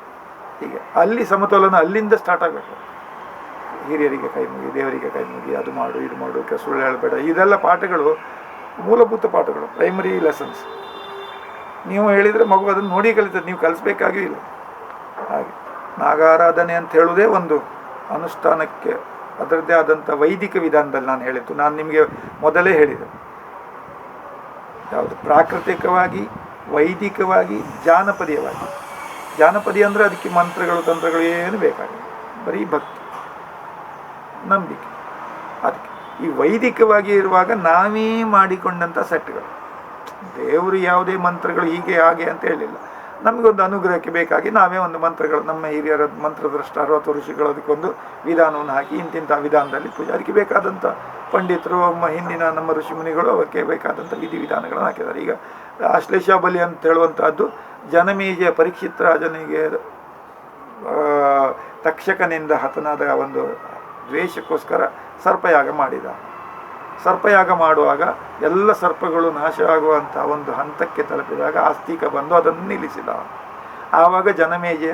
ಹೀಗೆ ಅಲ್ಲಿ ಸಮತೋಲನ ಅಲ್ಲಿಂದ ಸ್ಟಾರ್ಟ್ ಆಗಬೇಕು. ಹಿರಿಯರಿಗೆ ಕೈ ಮುಗಿ, ದೇವರಿಗೆ ಕೈ ಮುಗಿ, ಅದು ಮಾಡು ಇದು ಮಾಡು, ಸುಳ್ಳು ಹೇಳಬೇಡ, ಇದೆಲ್ಲ ಪಾಠಗಳು ಮೂಲಭೂತ ಪಾಠಗಳು, ಪ್ರೈಮರಿ ಲೆಸನ್ಸ್. ನೀವು ಹೇಳಿದರೆ ಮಗು ಅದನ್ನು ನೋಡಿ ಕಲಿತದೆ, ನೀವು ಕಲಿಸ್ಬೇಕಾಗೂ ಇಲ್ಲ. ಹಾಗೆ ನಾಗಾರಾಧನೆ ಅಂತ ಹೇಳುವುದೇ ಒಂದು ಅನುಷ್ಠಾನಕ್ಕೆ ಅದರದ್ದೇ ಆದಂಥ ವೈದಿಕ ವಿಧಾನದಲ್ಲಿ ನಾನು ಹೇಳಿದ್ದು. ನಾನು ನಿಮಗೆ ಮೊದಲೇ ಹೇಳಿದೆ, ಯಾವುದು ಪ್ರಾಕೃತಿಕವಾಗಿ, ವೈದಿಕವಾಗಿ, ಜಾನಪದೀಯವಾಗಿ. ಜಾನಪದೀಯ ಅಂದರೆ ಅದಕ್ಕೆ ಮಂತ್ರಗಳು ತಂತ್ರಗಳು ಏನು ಬೇಕಾಗಿಲ್ಲ, ಬರೀ ಭಕ್ತಿ ನಂಬಿಕೆ. ಅದಕ್ಕೆ ಈ ವೈದಿಕವಾಗಿ ಇರುವಾಗ ನಾವೇ ಮಾಡಿಕೊಂಡಂಥ ಸೆಟ್ಗಳು, ದೇವರು ಯಾವುದೇ ಮಂತ್ರಗಳು ಹೀಗೆ ಹಾಗೆ ಅಂತ ಹೇಳಿಲ್ಲ. ನಮಗೊಂದು ಅನುಗ್ರಹಕ್ಕೆ ಬೇಕಾಗಿ ನಾವೇ ಒಂದು ಮಂತ್ರಗಳು, ನಮ್ಮ ಹಿರಿಯರ ಮಂತ್ರದೃಷ್ಟ 60 ಋಷಿಗಳು ಅದಕ್ಕೊಂದು ವಿಧಾನವನ್ನು ಹಾಕಿ ಇಂತಿಂಥ ವಿಧಾನದಲ್ಲಿ ಪೂಜೆ, ಅದಕ್ಕೆ ಬೇಕಾದಂಥ ಪಂಡಿತರು ಹಿಂದಿನ ನಮ್ಮ ಋಷಿಮುನಿಗಳು ಅವಕ್ಕೆ ಬೇಕಾದಂಥ ವಿಧಿವಿಧಾನಗಳನ್ನು ಹಾಕಿದ್ದಾರೆ. ಈಗ ಆಶ್ಲೇಷ ಬಲಿ ಅಂತ ಹೇಳುವಂಥದ್ದು ಜನಮೇಜಯ ಪರೀಕ್ಷಿತ್ ರಾಜನಿಗೆ ತಕ್ಷಕನಿಂದ ಹತನಾದ ಒಂದು ದ್ವೇಷಕ್ಕೋಸ್ಕರ ಸರ್ಪಯಾಗ ಮಾಡಿದ. ಸರ್ಪಯಾಗ ಮಾಡುವಾಗ ಎಲ್ಲ ಸರ್ಪಗಳು ನಾಶ ಆಗುವಂಥ ಒಂದು ಹಂತಕ್ಕೆ ತಲುಪಿದಾಗ ಆಸ್ತಿಕ ಬಂದು ಅದನ್ನು ನಿಲ್ಲಿಸಿದ. ಆವಾಗ ಜನಮೇಜಯ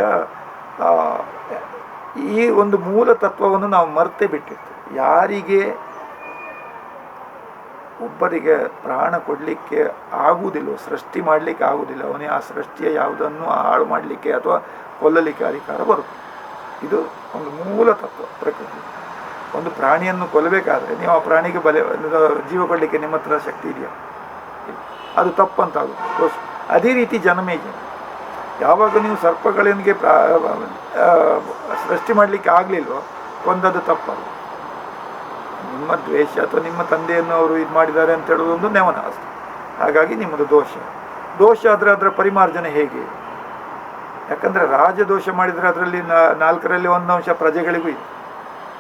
ಈ ಒಂದು ಮೂಲ ತತ್ವವನ್ನು ನಾವು ಮರ್ತೇ ಬಿಟ್ಟಿರ್ತೀವಿ. ಯಾರಿಗೆ ಒಬ್ಬರಿಗೆ ಪ್ರಾಣ ಕೊಡಲಿಕ್ಕೆ ಆಗುವುದಿಲ್ಲ, ಸೃಷ್ಟಿ ಮಾಡಲಿಕ್ಕೆ ಆಗುವುದಿಲ್ಲ, ಅವನಿಗೆ ಆ ಸೃಷ್ಟಿಯ ಯಾವುದನ್ನು ಹಾಳು ಮಾಡಲಿಕ್ಕೆ ಅಥವಾ ಕೊಲ್ಲಲಿಕ್ಕೆ ಅಧಿಕಾರ ಬರುತ್ತೆ. ಇದು ಒಂದು ಮೂಲ ತತ್ವ ಪ್ರಕೃತಿ. ಒಂದು ಪ್ರಾಣಿಯನ್ನು ಕೊಲ್ಲಬೇಕಾದ್ರೆ ನೀವು ಆ ಪ್ರಾಣಿಗೆ ಜೀವ ಕೊಡಲಿಕ್ಕೆ ನಿಮ್ಮ ಹತ್ರ ಶಕ್ತಿ ಇದೆಯಾ? ಅದು ತಪ್ಪಂತಾಗುತ್ತೆ. ಅದೇ ರೀತಿ ಜನಮೇಜಯ, ಯಾವಾಗ ನೀವು ಸರ್ಪಗಳಿಗೆ ಸೃಷ್ಟಿ ಮಾಡಲಿಕ್ಕೆ ಆಗಲಿಲ್ವೋ ಕೊಂದದ್ದು ತಪ್ಪಲ್ಲ. ನಿಮ್ಮ ದ್ವೇಷ ಅಥವಾ ನಿಮ್ಮ ತಂದೆಯನ್ನು ಅವರು ಇದು ಮಾಡಿದ್ದಾರೆ ಅಂತ ಹೇಳೋದು ಒಂದು ನೆವನ ಅಷ್ಟೆ. ಹಾಗಾಗಿ ನಿಮ್ಮದು ದೋಷ ಆದರೆ ಅದರ ಪರಿಮಾರ್ಜನೆ ಹೇಗೆ? ಯಾಕಂದರೆ ರಾಜದೋಷ ಮಾಡಿದರೆ ಅದರಲ್ಲಿ 4ರಲ್ಲಿ 1 ಅಂಶ ಪ್ರಜೆಗಳಿಗೂ ಇದೆ.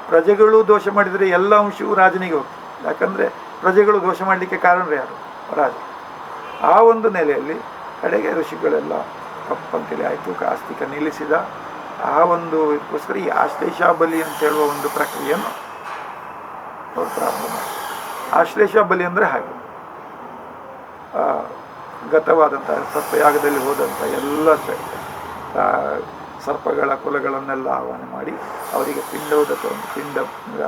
ಪ್ರಜೆಗಳು ದೋಷ ಮಾಡಿದರೆ ಎಲ್ಲ ಅಂಶವೂ ರಾಜನಿಗೆ ಹೋಗ್ತದೆ. ಯಾಕಂದರೆ ಪ್ರಜೆಗಳು ದೋಷ ಮಾಡಲಿಕ್ಕೆ ಕಾರಣರೇ ಯಾರು? ರಾಜ. ಆ ಒಂದು ನೆಲೆಯಲ್ಲಿ ಕಡೆಗೆ ಋಷಿಗಳೆಲ್ಲ ತಪ್ಪಂತೇಳಿ ಆಯಿತು, ಆಸ್ತಿಕ ನಿಲ್ಲಿಸಿದ. ಆ ಒಂದು ಗೋಸ್ಕರ ಈ ಆಶ್ಲೇಷ ಬಲಿ ಅಂತ ಹೇಳುವ ಒಂದು ಪ್ರಕ್ರಿಯೆಯನ್ನು ಅವರು ಪ್ರಾರಂಭ ಮಾಡಿ. ಆಶ್ಲೇಷ ಬಲಿ ಅಂದರೆ ಹಾಗೆ ಗತವಾದಂಥ ಸರ್ಪಯಾಗದಲ್ಲಿ ಹೋದಂಥ ಎಲ್ಲ ಸರ್ಪಗಳ ಕುಲಗಳನ್ನೆಲ್ಲ ಆಹ್ವಾನ ಮಾಡಿ ಅವರಿಗೆ ಪಿಂಡ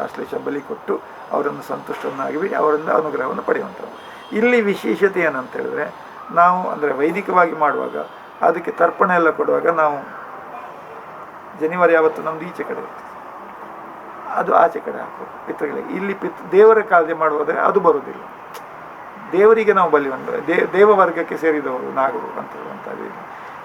ಆಶ್ಲೇಷ ಬಲಿ ಕೊಟ್ಟು ಅವರನ್ನು ಸಂತುಷ್ಟವನ್ನಾಗಿ ಬಿಡಿ ಅವರಿಂದ ಅನುಗ್ರಹವನ್ನು ಪಡೆಯುವಂಥದ್ದು. ಇಲ್ಲಿ ವಿಶೇಷತೆ ಏನಂತ ಹೇಳಿದ್ರೆ, ನಾವು ಅಂದರೆ ವೈದಿಕವಾಗಿ ಮಾಡುವಾಗ ಅದಕ್ಕೆ ತರ್ಪಣ ಎಲ್ಲ ಕೊಡುವಾಗ ನಾವು ಜನಿವಾರ ಯಾವತ್ತು ನಮ್ಮದು ಈಚೆ ಕಡೆ ಇರ್ತದೆ, ಅದು ಆಚೆ ಕಡೆ ಹಾಕೋದು ಪಿತೃಗಳಿಗೆ. ಇಲ್ಲಿ ದೇವರ ಕಾಳಜಿ ಮಾಡುವುದಾದರೆ ಅದು ಬರುವುದಿಲ್ಲ. ದೇವರಿಗೆ ನಾವು ಬಲಿಯನ್ನು ದೇವವರ್ಗಕ್ಕೆ ಸೇರಿದವರು ನಾಗರು ಅಂತ ಹೇಳುವಂಥದ್ದು.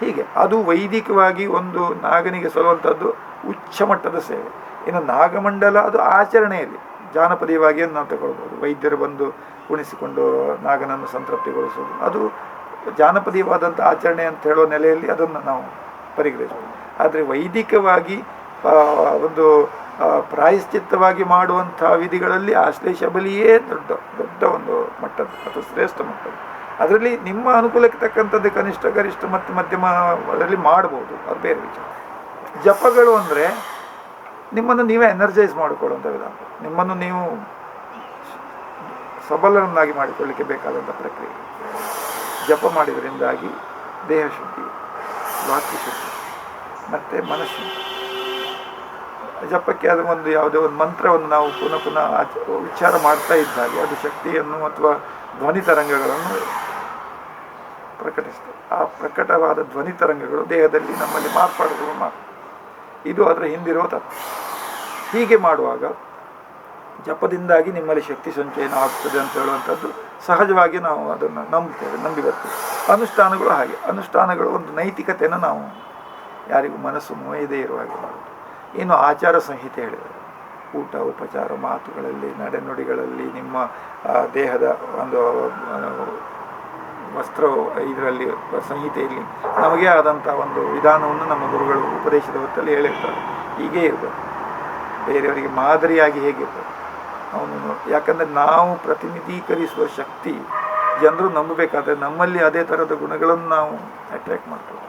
ಹೀಗೆ ಅದು ವೈದಿಕವಾಗಿ ಒಂದು ನಾಗನಿಗೆ ಸಲ್ಲುವಂಥದ್ದು ಉಚ್ಚ ಮಟ್ಟದ ಸೇವೆ. ಇನ್ನು ನಾಗಮಂಡಲ ಅದು ಆಚರಣೆಯಲ್ಲಿ ಜಾನಪದೀಯವಾಗಿ ನಾವು ತಗೊಳ್ಬೋದು. ವೈದ್ಯರು ಬಂದು ಕುಣಿಸಿಕೊಂಡು ನಾಗನನ್ನು ಸಂತೃಪ್ತಿಗೊಳಿಸೋದು ಅದು ಜಾನಪದೀಯವಾದಂಥ ಆಚರಣೆ ಅಂತ ಹೇಳೋ ನೆಲೆಯಲ್ಲಿ ಅದನ್ನು ನಾವು ಪರಿಗಣಿಸ್ಬೋದು. ಆದರೆ ವೈದಿಕವಾಗಿ ಒಂದು ಪ್ರಾಯಶ್ಚಿತ್ತವಾಗಿ ಮಾಡುವಂಥ ವಿಧಿಗಳಲ್ಲಿ ಆಶ್ಲೇಷ ಬಲಿಯೇ ದೊಡ್ಡ ಒಂದು ಮಟ್ಟದ ಅಥವಾ ಶ್ರೇಷ್ಠ ಮಟ್ಟದ್ದು. ಅದರಲ್ಲಿ ನಿಮ್ಮ ಅನುಕೂಲಕ್ಕೆ ತಕ್ಕಂಥದ್ದು ಕನಿಷ್ಠ ಗರಿಷ್ಠ ಮತ್ತು ಮಧ್ಯಮ ಅದರಲ್ಲಿ ಮಾಡ್ಬೋದು, ಅದು ಬೇರೆ ವಿಚಾರ. ಜಪಗಳು ಅಂದರೆ ನಿಮ್ಮನ್ನು ನೀವೇ ಎನರ್ಜೈಸ್ ಮಾಡಿಕೊಳ್ಳುವಂಥ ವಿಧಾನ, ನಿಮ್ಮನ್ನು ನೀವು ಸಬಲರನ್ನಾಗಿ ಮಾಡಿಕೊಳ್ಳಲಿಕ್ಕೆ ಬೇಕಾದಂಥ ಪ್ರಕ್ರಿಯೆ. ಜಪ ಮಾಡಿದ್ರಿಂದಾಗಿ ದೇಹ ಶುದ್ಧಿ, ವಾಕ್ಯ ಶುದ್ಧಿ ಮತ್ತು ಮನಃಶುದ್ಧಿ. ಜಪಕ್ಕೆ ಅದು ಒಂದು ಯಾವುದೋ ಒಂದು ಮಂತ್ರವನ್ನು ನಾವು ಪುನಃ ಪುನಃ ವಿಚಾರ ಮಾಡ್ತಾ ಇದ್ದಾಗೆ ಅದು ಶಕ್ತಿಯನ್ನು ಅಥವಾ ಧ್ವನಿ ತರಂಗಗಳನ್ನು ಪ್ರಕಟಿಸ್ತದೆ. ಆ ಪ್ರಕಟವಾದ ಧ್ವನಿ ತರಂಗಗಳು ದೇಹದಲ್ಲಿ ನಮ್ಮಲ್ಲಿ ಮಾರ್ಪಾಡುಗಳು ಇದು ಅದರ ಹಿಂದಿರುವ ತತ್ವ. ಹೀಗೆ ಮಾಡುವಾಗ ಜಪದಿಂದಾಗಿ ನಿಮ್ಮಲ್ಲಿ ಶಕ್ತಿ ಸಂಚಯನ ಆಗ್ತದೆ ಅಂತ ಹೇಳುವಂಥದ್ದು ಸಹಜವಾಗಿ ನಾವು ಅದನ್ನು ನಂಬ್ತೇವೆ, ನಂಬಿ ಬರ್ತೀವಿ. ಅನುಷ್ಠಾನಗಳು ಹಾಗೆ, ಅನುಷ್ಠಾನಗಳು ಒಂದು ನೈತಿಕತೆಯನ್ನು ನಾವು ಯಾರಿಗೂ ಮನಸ್ಸು ನೋಯದೇ ಇರುವ ಹಾಗೆ ಮಾಡೋದು. ಇನ್ನು ಆಚಾರ ಸಂಹಿತೆ ಹೇಳಿದರೆ ಊಟ ಉಪಚಾರ ಮಾತುಗಳಲ್ಲಿ ನಡೆನುಡಿಗಳಲ್ಲಿ ನಿಮ್ಮ ದೇಹದ ಒಂದು ವಸ್ತ್ರ ಇದರಲ್ಲಿ ಸಂಹಿತೆಯಲ್ಲಿ ನಮಗೆ ಆದಂಥ ಒಂದು ವಿಧಾನವನ್ನು ನಮ್ಮ ಗುರುಗಳು ಉಪದೇಶದ ಹೊತ್ತಲ್ಲಿ ಹೇಳಿರ್ತಾರೆ. ಹೀಗೇ ಇರಬೇಕು, ಬೇರೆಯವರಿಗೆ ಮಾದರಿಯಾಗಿ ಹೇಗಿರ್ಬೇಕು ಅವನು. ಯಾಕಂದರೆ ನಾವು ಪ್ರತಿನಿಧೀಕರಿಸುವ ಶಕ್ತಿ ಜನರು ನಂಬಬೇಕಾದ್ರೆ ನಮ್ಮಲ್ಲಿ ಅದೇ ಥರದ ಗುಣಗಳನ್ನು ನಾವು ಅಟ್ರ್ಯಾಕ್ಟ್ ಮಾಡ್ತೇವೆ.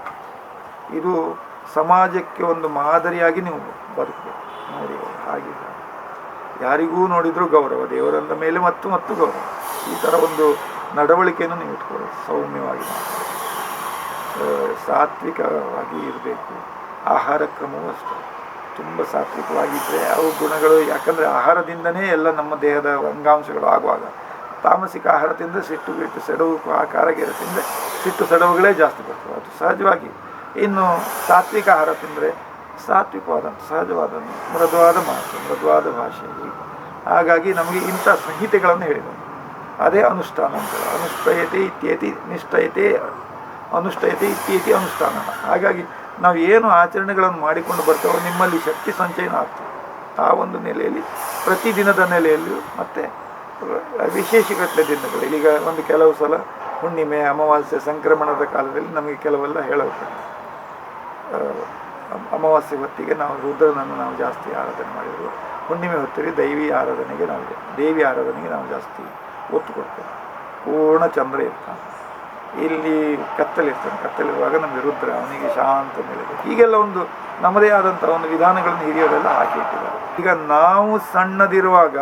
ಇದು ಸಮಾಜಕ್ಕೆ ಒಂದು ಮಾದರಿಯಾಗಿ ನೀವು ಬದುಕಬೇಕು. ನೋಡಿ ಹಾಗೆ ಯಾರಿಗೂ ನೋಡಿದರೂ ಗೌರವ, ದೇವರಂದ ಮೇಲೆ ಮತ್ತು ಗೌರವ, ಈ ಥರ ಒಂದು ನಡವಳಿಕೆಯನ್ನು ನೀವು ಇಟ್ಕೊಳ್ಳಿ. ಸೌಮ್ಯವಾಗಿ ಸಾತ್ವಿಕವಾಗಿ ಇರಬೇಕು. ಆಹಾರ ಕ್ರಮವೂ ಅಷ್ಟೇ ತುಂಬ ಸಾತ್ವಿಕವಾಗಿದ್ದರೆ ಅವು ಗುಣಗಳು, ಯಾಕಂದರೆ ಆಹಾರದಿಂದನೇ ಎಲ್ಲ ನಮ್ಮ ದೇಹದ ಅಂಗಾಂಶಗಳು ಆಗುವಾಗ ತಾಮಸಿಕ ಆಹಾರ ತಿಂದರೆ ಸಿಟ್ಟು ಬಿಟ್ಟು ಸೆಡವು ಆಕಾರಗೆರೆ ತಿಂದರೆ ಸಿಟ್ಟು ಸೆಡವುಗಳೇ ಜಾಸ್ತಿ ಬರ್ತವೆ, ಅದು ಸಹಜವಾಗಿ. ಇನ್ನು ಸಾತ್ವಿಕ ಆಹಾರ ತಿಂದರೆ ಸಾತ್ವಿಕವಾದಂಥ ಸಹಜವಾದ ಮೃದುವಾದ ಮಾತು, ಮೃದುವಾದ ಭಾಷೆ. ಹಾಗಾಗಿ ನಮಗೆ ಇಂಥ ಸಂಹಿತೆಗಳನ್ನು ಹೇಳಿದರು. ಅದೇ ಅನುಷ್ಠಾನ ಅಂತೇಳಿ, ಅನುಷ್ಠಯತೆ ಇತ್ಯೇತಿ ನಿಷ್ಠಯತೆ ಅನುಷ್ಠಯತೆ ಇತ್ಯೇತಿ ಅನುಷ್ಠಾನ. ಹಾಗಾಗಿ ನಾವು ಏನು ಆಚರಣೆಗಳನ್ನು ಮಾಡಿಕೊಂಡು ಬರ್ತೇವೋ ನಿಮ್ಮಲ್ಲಿ ಶಕ್ತಿ ಸಂಚಯನ ಆಗ್ತದೆ. ಆ ಒಂದು ನೆಲೆಯಲ್ಲಿ ಪ್ರತಿದಿನದ ನೆಲೆಯಲ್ಲಿಯೂ ಮತ್ತು ವಿಶೇಷಗಟ್ಟಲೆ ದಿನಗಳಲ್ಲಿ, ಈಗ ಒಂದು ಕೆಲವು ಸಲ ಹುಣ್ಣಿಮೆ, ಅಮಾವಾಸ್ಯೆ, ಸಂಕ್ರಮಣದ ಕಾಲದಲ್ಲಿ ನಮಗೆ ಕೆಲವೆಲ್ಲ ಹೇಳಬೇಕು. ಅಮಾವಾಸ್ಯೆ ಹೊತ್ತಿಗೆ ನಾವು ರುದ್ರನನ್ನು ನಾವು ಜಾಸ್ತಿ ಆರಾಧನೆ ಮಾಡಿದ್ರು. ಹುಣ್ಣಿಮೆ ಹೊತ್ತಿಗೆ ದೇವಿ ಆರಾಧನೆಗೆ ನಾವು ಜಾಸ್ತಿ ಒತ್ತು ಕೊಡ್ತೇವೆ. ಪೂರ್ಣ ಚಂದ್ರ ಇರ್ತಾನೆ, ಇಲ್ಲಿ ಕತ್ತಲಿರುವಾಗ ನಮಗೆ ರುದ್ರ, ಅವನಿಗೆ ಶಾಂತ ನೆಲೆಬೇಕು. ಹೀಗೆಲ್ಲ ಒಂದು ನಮ್ಮದೇ ಆದಂಥ ಒಂದು ವಿಧಾನಗಳನ್ನು ಹಿರಿಯರೆಲ್ಲ ಹಾಕಿ ಇಟ್ಟಿದ್ದಾರೆ. ಈಗ ನಾವು ಸಣ್ಣದಿರುವಾಗ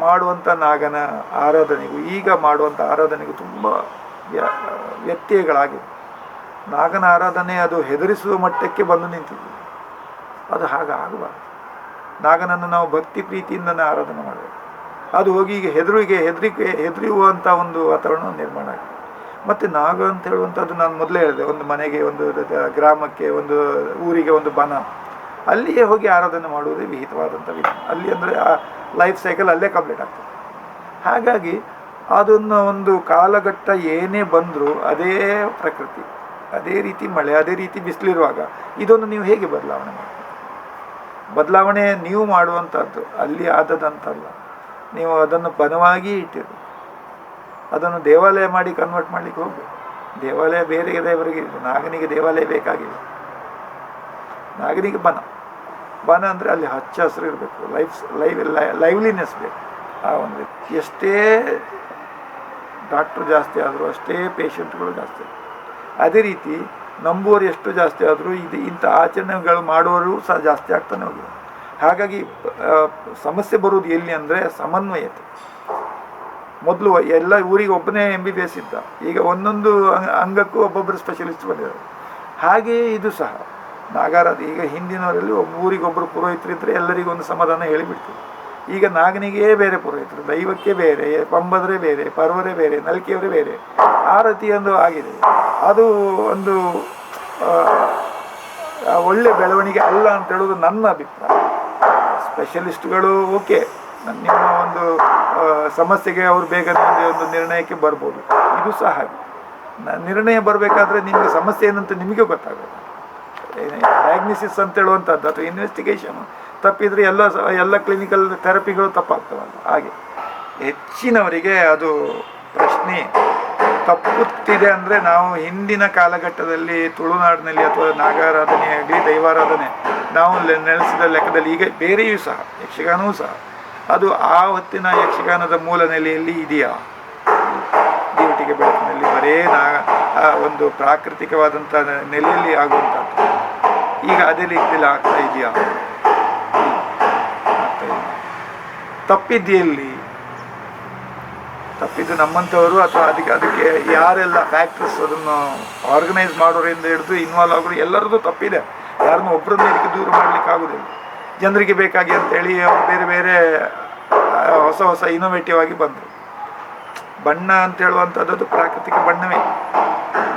ಮಾಡುವಂಥ ನಾಗನ ಆರಾಧನೆಗೂ ಈಗ ಮಾಡುವಂಥ ಆರಾಧನೆಗೂ ತುಂಬ ವ್ಯತ್ಯಯಗಳಾಗಿವೆ. ನಾಗನ ಆರಾಧನೆ ಅದು ಹೆದರಿಸುವ ಮಟ್ಟಕ್ಕೆ ಬಂದು ನಿಂತಿದೆ. ಅದು ಹಾಗಾಗಬಾರ್ದು. ನಾಗನನ್ನು ನಾವು ಭಕ್ತಿ ಪ್ರೀತಿಯಿಂದನೇ ಆರಾಧನೆ ಮಾಡಬೇಕು. ಅದು ಹೋಗಿ ಈಗ ಹೆದರಿಯುವಂಥ ಒಂದು ವಾತಾವರಣ ನಿರ್ಮಾಣ ಆಗಿದೆ. ಮತ್ತು ನಾಗ ಅಂತ ಹೇಳುವಂಥದ್ದು ನಾನು ಮೊದಲೇ ಹೇಳಿದೆ, ಒಂದು ಮನೆಗೆ, ಒಂದು ಗ್ರಾಮಕ್ಕೆ, ಒಂದು ಊರಿಗೆ ಒಂದು ಬನ, ಅಲ್ಲಿಯೇ ಹೋಗಿ ಆರಾಧನೆ ಮಾಡುವುದೇ ವಿಹಿತವಾದಂಥ ವಿಧಾನ. ಅಲ್ಲಿ ಅಂದರೆ ಆ ಲೈಫ್ ಸೈಕಲ್ ಅಲ್ಲೇ ಕಂಪ್ಲೀಟ್ ಆಗ್ತದೆ. ಹಾಗಾಗಿ ಅದನ್ನು ಒಂದು ಕಾಲಘಟ್ಟ ಏನೇ ಬಂದರೂ ಅದೇ ಪ್ರಕೃತಿ, ಅದೇ ರೀತಿ ಮಳೆ, ಅದೇ ರೀತಿ ಬಿಸಿಲಿರುವಾಗ ಇದನ್ನು ನೀವು ಹೇಗೆ ಬದಲಾವಣೆ ಮಾಡಿ? ಬದಲಾವಣೆ ನೀವು ಮಾಡುವಂಥದ್ದು, ಅಲ್ಲಿ ಆದದಂತಲ್ಲ. ನೀವು ಅದನ್ನು ಬನವಾಗಿ ಇಟ್ಟಿರು, ಅದನ್ನು ದೇವಾಲಯ ಮಾಡಿ ಕನ್ವರ್ಟ್ ಮಾಡಲಿಕ್ಕೆ ಹೋಗಬೇಕು. ದೇವಾಲಯ ಬೇರೆ ದೇವರಿಗೆ ಇದೆ, ನಾಗನಿಗೆ ದೇವಾಲಯ ಬೇಕಾಗಿಲ್ಲ. ನಾಗನಿಗೆ ಬನ ಅಂದರೆ ಅಲ್ಲಿ ಹಚ್ಚ ಹಸಿರು ಇರಬೇಕು, ಲೈವ್ಲಿನೆಸ್ ಬೇಕು. ಆ ಒಂದು ಎಷ್ಟೇ ಡಾಕ್ಟ್ರು ಜಾಸ್ತಿ ಆದರೂ ಅಷ್ಟೇ ಪೇಷಂಟ್ಗಳು ಜಾಸ್ತಿ. ಅದೇ ರೀತಿ ನಂಬುವವರು ಎಷ್ಟು ಜಾಸ್ತಿ ಆದರೂ ಇಂಥ ಆಚರಣೆಗಳು ಮಾಡುವವರು ಸಹ ಜಾಸ್ತಿ ಆಗ್ತಾನೆ ಹೋಗಿದೆ. ಹಾಗಾಗಿ ಸಮಸ್ಯೆ ಬರುವುದು ಎಲ್ಲಿ ಅಂದರೆ ಸಮನ್ವಯತೆ. ಮೊದಲು ಎಲ್ಲ ಊರಿಗೆ ಒಬ್ಬನೇ MBBS ಇದ್ದ, ಈಗ ಒಂದೊಂದು ಅಂಗಕ್ಕೂ ಒಬ್ಬೊಬ್ಬರು ಸ್ಪೆಷಲಿಸ್ಟ್ ಬಂದಿದ್ದಾರೆ. ಹಾಗೆಯೇ ಇದು ಸಹ ನಾಗಾರಾಧ. ಈಗ ಹಿಂದಿನವರಲ್ಲಿ ಊರಿಗೊಬ್ಬರು ಪುರೋಹಿತರಿದ್ದರೆ ಎಲ್ಲರಿಗೂ ಒಂದು ಸಮಾಧಾನ ಹೇಳಿಬಿಡ್ತೀವಿ. ಈಗ ನಾಗನಿಗೇ ಬೇರೆ ಪುರೋಹಿತರು, ದೈವಕ್ಕೆ ಬೇರೆ, ಪಂಬದ್ರೆ ಬೇರೆ, ಪರ್ವರೇ ಬೇರೆ, ನಲ್ಕಿಯವರೇ ಬೇರೆ, ಆ ರೀತಿಯೊಂದು ಆಗಿದೆ. ಅದು ಒಂದು ಒಳ್ಳೆ ಬೆಳವಣಿಗೆ ಅಲ್ಲ ಅಂತ ಹೇಳೋದು ನನ್ನ ಅಭಿಪ್ರಾಯ. ಸ್ಪೆಷಲಿಸ್ಟ್ಗಳು ಓಕೆ, ನಿಮ್ಮ ಒಂದು ಸಮಸ್ಯೆಗೆ ಅವರು ಬೇಗನೆ ಒಂದು ನಿರ್ಣಯಕ್ಕೆ ಬರ್ಬೋದು. ಇದು ಸಹ ಹಾಗೆ. ನಿರ್ಣಯ ಬರಬೇಕಾದ್ರೆ ನಿಮಗೆ ಸಮಸ್ಯೆ ಏನಂತ ನಿಮಗೆ ಗೊತ್ತಾಗಬೇಕು. ಡಯಾಗ್ನಿಸಿಸ್ ಅಂತ ಹೇಳುವಂಥದ್ದು ಅಥವಾ ಇನ್ವೆಸ್ಟಿಗೇಷನ್ ತಪ್ಪಿದರೆ ಎಲ್ಲ ಕ್ಲಿನಿಕಲ್ ಥೆರಪಿಗಳು ತಪ್ಪಾಗ್ತವಲ್ಲ. ಹಾಗೆ ಹೆಚ್ಚಿನವರಿಗೆ ಅದು ಪ್ರಶ್ನೆ ತಪ್ಪುತ್ತಿದೆ. ಅಂದರೆ ನಾವು ಹಿಂದಿನ ಕಾಲಘಟ್ಟದಲ್ಲಿ ತುಳುನಾಡಿನಲ್ಲಿ ಅಥವಾ ನಾಗಾರಾಧನೆ ಆಗಲಿ, ದೈವಾರಾಧನೆ ನಾವು ನೆಲೆಸಿದ ಲೆಕ್ಕದಲ್ಲಿ ಈಗ ಬೇರೆಯೂ ಸಹ ಯಕ್ಷಗಾನವೂ ಸಹ ಅದು ಆ ಹೊತ್ತಿನ ಯಕ್ಷಗಾನದ ಮೂಲ ನೆಲೆಯಲ್ಲಿ ಇದೆಯಾ? ದೇವಟಿಗೆ ಬೆಳಕಿನಲ್ಲಿ ಬರೇ ಒಂದು ಪ್ರಾಕೃತಿಕವಾದಂಥ ನೆಲೆಯಲ್ಲಿ ಆಗುವಂಥದ್ದು ಈಗ ಅದೇ ರೀತಿಯಲ್ಲಿ ಆಗ್ತಾ ಇದೆಯಾ? ಆಗ್ತಾ ಇಲ್ಲ. ತಪ್ಪಿದ್ದೆಯಲ್ಲಿ ತಪ್ಪಿದ್ದು ನಮ್ಮಂಥವರು ಅಥವಾ ಅದಕ್ಕೆ ಯಾರೆಲ್ಲ ಫ್ಯಾಕ್ಟರ್ಸ್ ಅದನ್ನು ಆರ್ಗನೈಸ್ ಮಾಡೋರಿಂದ ಹಿಡಿದು ಇನ್ವಾಲ್ವ್ ಆಗೋರು ಎಲ್ಲರದ್ದು ತಪ್ಪಿದೆ. ಯಾರನ್ನೂ ಒಬ್ಬರನ್ನ ಇದಕ್ಕೆ ದೂರ ಮಾಡಲಿಕ್ಕೆ ಆಗೋದಿಲ್ಲ. ಜನರಿಗೆ ಬೇಕಾಗಿ ಅಂತೇಳಿ ಅವರು ಬೇರೆ ಬೇರೆ ಹೊಸ ಇನೋವೇಟಿವ್ ಆಗಿ ಬಂದರು. ಬಣ್ಣ ಅಂತ ಹೇಳುವಂಥದ್ದು ಪ್ರಾಕೃತಿಕ ಬಣ್ಣವೇ.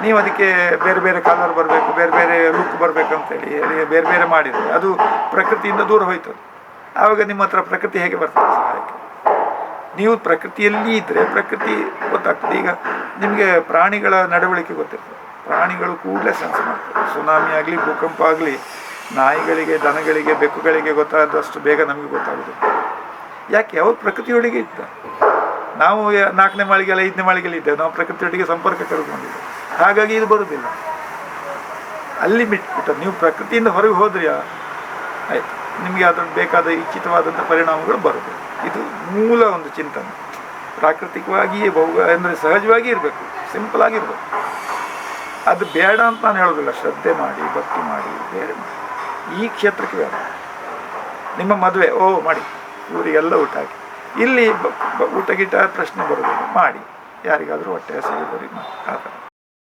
ನೀವು ಅದಕ್ಕೆ ಬೇರೆ ಬೇರೆ ಕಲರ್ ಬರಬೇಕು, ಬೇರೆ ಬೇರೆ ಲುಕ್ ಬರಬೇಕು ಅಂತೇಳಿ ಬೇರೆ ಬೇರೆ ಮಾಡಿದರೆ ಅದು ಪ್ರಕೃತಿಯಿಂದ ದೂರ ಹೋಯ್ತು. ಆವಾಗ ನಿಮ್ಮ ಹತ್ರ ಪ್ರಕೃತಿ ಹೇಗೆ ಬರ್ತದೆ ಸಹಾಯಕ್ಕೆ? ನೀವು ಪ್ರಕೃತಿಯಲ್ಲಿ ಇದ್ದರೆ ಪ್ರಕೃತಿ ಗೊತ್ತಾಗ್ತದೆ. ಈಗ ನಿಮಗೆ ಪ್ರಾಣಿಗಳ ನಡವಳಿಕೆ ಗೊತ್ತಿರ್ತದೆ. ಪ್ರಾಣಿಗಳು ಕೂಡಲೇ ಸೆನ್ಸ್ ಮಾಡ್ತದೆ. ಸುನಾಮಿ ಆಗಲಿ, ಭೂಕಂಪ ಆಗಲಿ, ನಾಯಿಗಳಿಗೆ, ದನಗಳಿಗೆ, ಬೆಕ್ಕುಗಳಿಗೆ ಗೊತ್ತಾದಷ್ಟು ಬೇಗ ನಮಗೆ ಗೊತ್ತಾಗೋದು. ಯಾಕೆ? ಅವ್ರು ಪ್ರಕೃತಿಯೊಳಗೆ ಇದ್ದ. ನಾವು 4ನೇ ಮಾಳಿಗೆಲ್ಲ 5ನೇ ಮಾಳಿಗೆಯಲ್ಲಿ ಇದ್ದೇವೆ, ನಾವು ಪ್ರಕೃತಿಯೊಟ್ಟಿಗೆ ಸಂಪರ್ಕ ಕಳ್ಕೊಂಡಿದ್ದೇವೆ. ಹಾಗಾಗಿ ಇದು ಬರೋದಿಲ್ಲ. ಅಲ್ಲಿ ಬಿಟ್ಬಿಟ್ಟು ನೀವು ಪ್ರಕೃತಿಯಿಂದ ಹೊರಗೆ ಹೋದ್ರಿ ಆಯಿತು, ನಿಮಗೆ ಅದ್ರಲ್ಲಿ ಬೇಕಾದ ಇಚ್ಛಿತವಾದಂಥ ಪರಿಣಾಮಗಳು ಬರುತ್ತೆ. ಇದು ಮೂಲ ಒಂದು ಚಿಂತನೆ. ಪ್ರಾಕೃತಿಕವಾಗಿಯೇ ಅಂದರೆ ಸಹಜವಾಗಿ ಇರಬೇಕು, ಸಿಂಪಲ್ ಆಗಿರ್ಬೇಕು. ಅದು ಬೇಡ ಅಂತ ನಾನು ಹೇಳೋದಿಲ್ಲ. ಶ್ರದ್ಧೆ ಮಾಡಿ, ಭಕ್ತಿ ಮಾಡಿ, ಬೇರೆ ಮಾಡಿ. ಈ ಕ್ಷೇತ್ರಕ್ಕೆ ಬೇಡ. ನಿಮ್ಮ ಮದುವೆ ಮಾಡಿ, ಊರಿಗೆಲ್ಲ ಊಟ ಹಾಕಿ, ಇಲ್ಲಿ ಊಟ ಗೀಟ ಪ್ರಶ್ನೆ ಬರೋದಿಲ್ಲ, ಮಾಡಿ ಯಾರಿಗಾದರೂ ಹೊಟ್ಟೆ ಹಸಿವಿದ್ದವರಿಗೆ ಮಾಡಿ.